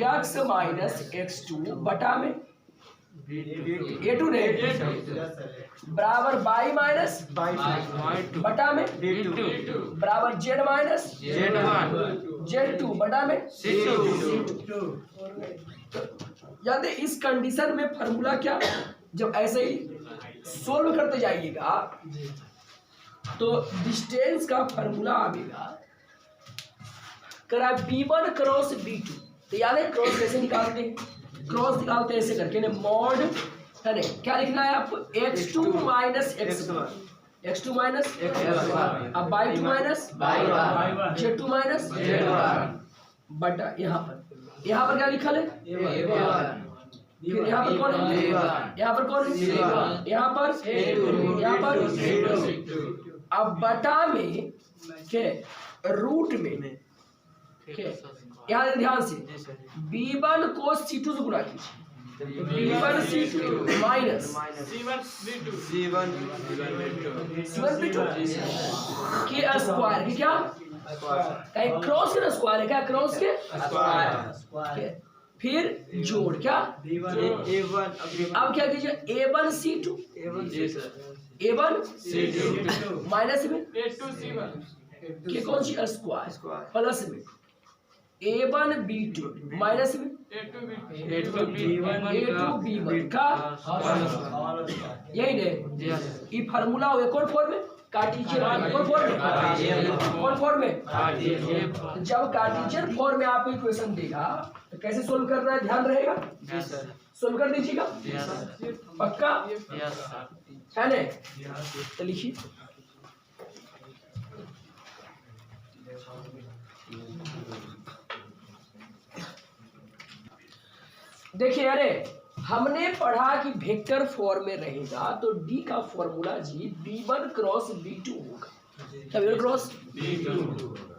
x माइनस x2 बटा में a2 ने बराबर y माइनस बटा में बराबर z माइनस z2 बटा में c2। याद है इस कंडीशन में फॉर्मूला क्या, जब ऐसे ही सोल्व करते जाइएगा तो डिस्टेंस का फॉर्मूला आएगा करा B1 क्रॉस B2। तो याद है क्रॉस कैसे निकालते हैं, क्रॉस निकालते हैं ऐसे करके ना, मॉड, है ना, क्या लिखना है आपको, x2 minus x1, x2 minus x1 अब y2 minus y1 z2 minus z1 बटा यहाँ पर क्या लिखा है, फिर यहाँ पर कौन है, यहाँ पर कौन है, यहाँ पर अब बटा में के रूट में के, यहाँ ध्यान से B1 को C2 से गुणा कीजिए, B1 C2 minus C1 B2 के स्क्वायर की क्या, क्रॉस के स्क्वायर है क्या, क्रॉस के स्क्वायर, फिर जोड़ क्या A1। अब क्या कीजिए A1 C2 A1 C2 minus में A2 C1 के कौन सी स्क्वायर प्लस में A1 B2 माइनस में A2 B1 का, यही ने ये फार्मूला हो गया। कौन फॉर्म में, कार्टेशियन। कौन फॉर्म में, कौन फॉर्म में, जब कार्टेशियन फॉर्म में आपको इक्वेशन देगा तो कैसे सोल्व करना है, ध्यान रहेगा, सोल्व कर दीजिएगा, पक्का है ना। तो लिखिए देखिए, अरे हमने पढ़ा कि वेक्टर फॉर्म में रहेगा तो डी का फॉर्मूला जी B1 क्रॉस B2 होगा, क्या B1 क्रॉस B2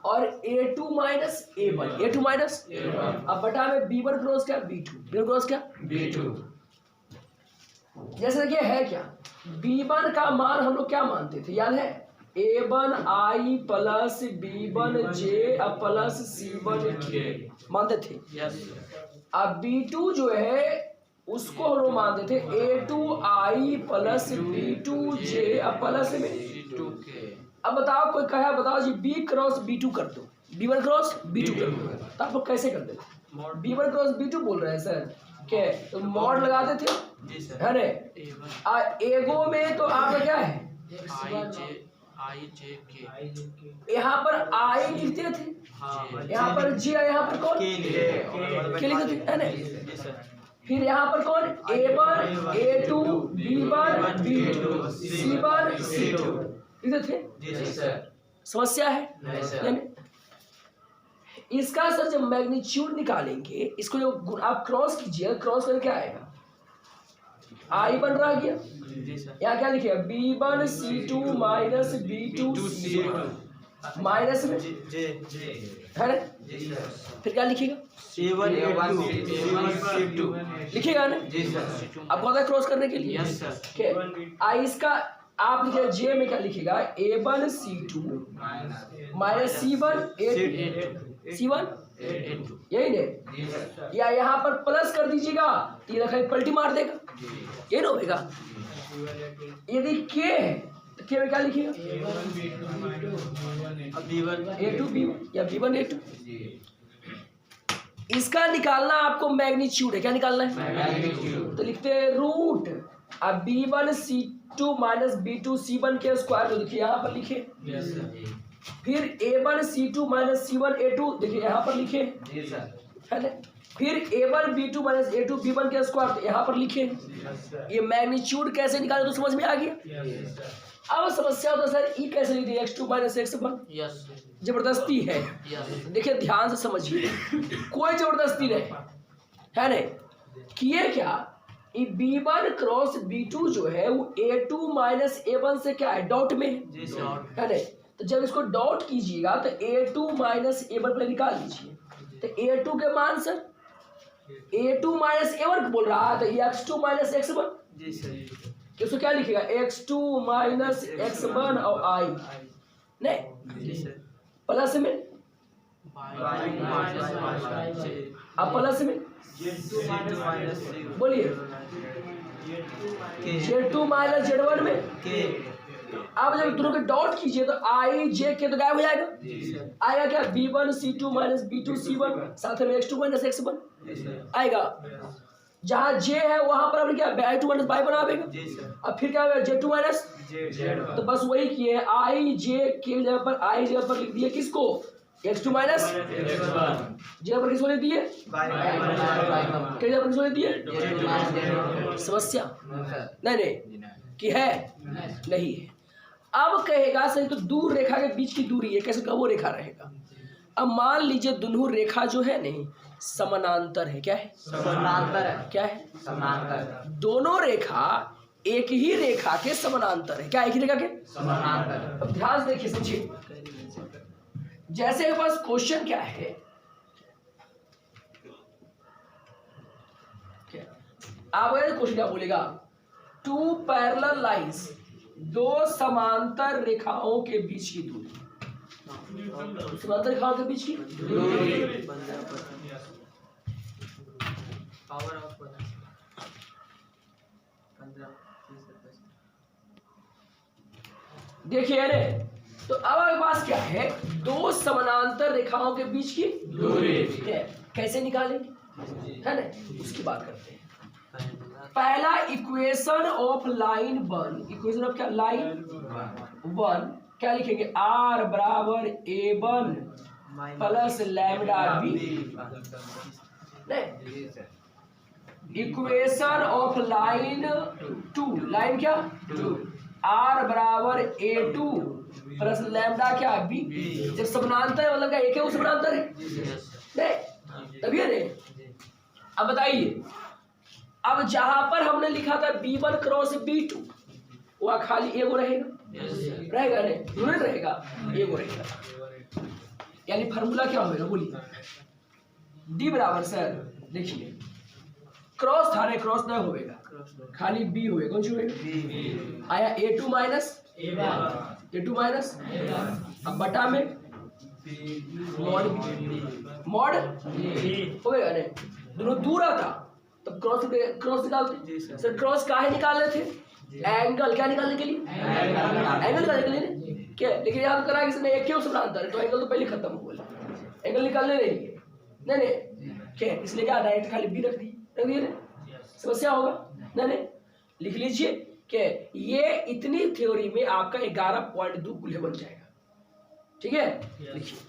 और A2 minus A1, A2 minus अब बटा में B1 क्रॉस क्या B2 क्रॉस क्या B2। जैसे देखिए है क्या, B1 का मान हम लोग क्या मानते थे, याद है A1 I plus B1 J plus C1 K मानते थे। अब B2 जो है उसको हम लोग मानते थे A2 I plus B2 J plus में C2K। अब बताओ, कोई कहा बताओ जी B क्रॉस B2 कर दो, B1 क्रॉस B2 कर दो, तो आप लोग कैसे करते थे, B1 क्रॉस B2 बोल रहे हैं सर क्या, तो मॉड लगाते थे, है ना। एगो में तो आपका क्या है यहाँ पर I लिखते थे, यहाँ पर J, यहाँ पर कौन K लिखते थे, है ना। फिर यहाँ पर कौन A1 A2 B1 B2 C1 C2 लिखते थे। समस्या है, इसका सर जब मैग्नीट्यूड निकालेंगे, इसको जब आप क्रॉस कीजिए, क्रॉस करके क्या आएगा, आई बन रहा गया। जी सर। यहाँ क्या लिखेगा, B1C2 माइनस B2C1 माइनस में है ना, फिर क्या लिखेगा, C1 लिखेगा ना, जी सर। आपको आता है क्रॉस करने के लिए। Yes sir. ठीक, आई इसका आप लिखेगा जे में क्या लिखेगा, A1C2 माइनस C1 यही नहीं, या यहाँ पर प्लस कर दीजिएगा तो ये रखा पलटी मार देगा, ये ना होगा। यदि के है तो के में क्या लिखिएगा, A2 B1 या B1 A2। इसका निकालना आपको मैग्नीट्यूड है, क्या निकालना है, तो लिखते हैं रूट अब B1C2 माइनस B2C1 के स्क्वायर को देखिए यहाँ पर लिखे, फिर A1C2 माइनस C1 A2 देखिए यहाँ पर लिखे, है ना, फिर A1B2 माइनस A2 B1 के स्क्वायर तो यहाँ पर लिखे। ये मैग्नीट्यूड कैसे निकाले तो समझ में आ गया। अब समस्या होता है सर ई कैसे लिख दिया, x2 माइनस x1, जबरदस्ती है। देखिए ध्यान से समझिए, कोई जबरदस्ती नहीं है नहीं, किए क्या, ये B1 क्रॉस B2 जो है वो A2 माइनस A1 से क्या है, डॉट में है नहीं, तो जब इसको डॉट कीजिएगा तो A2 माइनस A1 पर निकाल लीजिए, तो A2 के मान सर A2 माइनस A1 बोल रहा है, तो x2 माइनस x1, इसको क्या लिखेगा, x2 माइनस x1 और I नहीं प्लस में, अब प्लस में बोलिए Z2 माइनस Z1 में, अब जब दोनों के डॉट कीजिए तो I J के तो गायब हो जाएगा, आएगा क्या B1C2 माइनस B2C1 साथ में x2 माइनस x1 आएगा। जहाँ J है वहां पर हमने क्या I2 माइनस बाई बना देगा, अब फिर क्या होगा Z2 माइनस, तो बस वही किए I J के जगह पर I जगह पर लिख दिए किसको, x2 माइनस जगह पर किसको लिख दिए, किस जगह पर किसको लिख दिए। समस्या नहीं कि है नहीं है। अब कहेगा सही तो दूर रेखा के बीच की दूरी है, कैसे का वो रेखा रहेगा। अब मान लीजिए दोनों रेखा जो है नहीं समानांतर है, क्या है, समानांतर है, क्या है, समानांतर, दोनों रेखा एक ही रेखा के समानांतर है, क्या एक ही रेखा के समानांतर। अब ध्यान से देखिए समझिए, जैसे के पास क्वेश्चन क्या है, आप क्वेश्चन क्या बोलेगा, टू पैरेलल लाइंस, दो समांतर रेखाओं के बीच की दूरी, समांतर रेखाओं के बीच की दूरी, देखिए अरे तो अब हमारे पास क्या है, दो समानांतर रेखाओं के बीच की दूरी है, कैसे निकालेंगे, है ना, उसकी बात करते हैं। पहला equation of line one, equation of क्या, लाइन वन क्या लिखेंगे, R बराबर A1 plus lambda B, equation of line two, line क्या R बराबर A2 प्लस लैम्डा क्या बी, जब समानांतर है मतलब क्या एक है वो समानांतर है नहीं, तभी है नहीं। अब बताइए, अब जहां पर हमने लिखा था B1 क्रॉस B2 वहां खाली एगो रहेगा, रहेगा नहीं, दोनों रहेगा, एगो रहेगा, यानी फार्मूला क्या होगा बोलिए, D बराबर सर देखिए क्रॉस था, क्रॉस नहीं होगा, खाली B होगा, कौन सी होगा, आया A2 माइनस A2 माइनस, अब बटा में मॉड होगा नहीं, दोनों दूर आता तब क्रॉस निकालते सर, क्रॉस काहे निकाल रहे थे, एंगल क्या निकालने के लिए, एंगल निकालने के लिए क्या, लेकिन यहाँ तो करा किसने एक क्यों समानांतर है, तो एंगल तो पहले खत्म हो गया, एंगल निकालने नहीं क्या, इसलिए क्या डायरेक्ट खाली बी रख दिए ना, समस्या होगा नहीं, लिख लीजिए कि ये इतनी थ्योरी में आपका 11.2 गुल्हे बन जाएगा, ठीक है, लिखिए।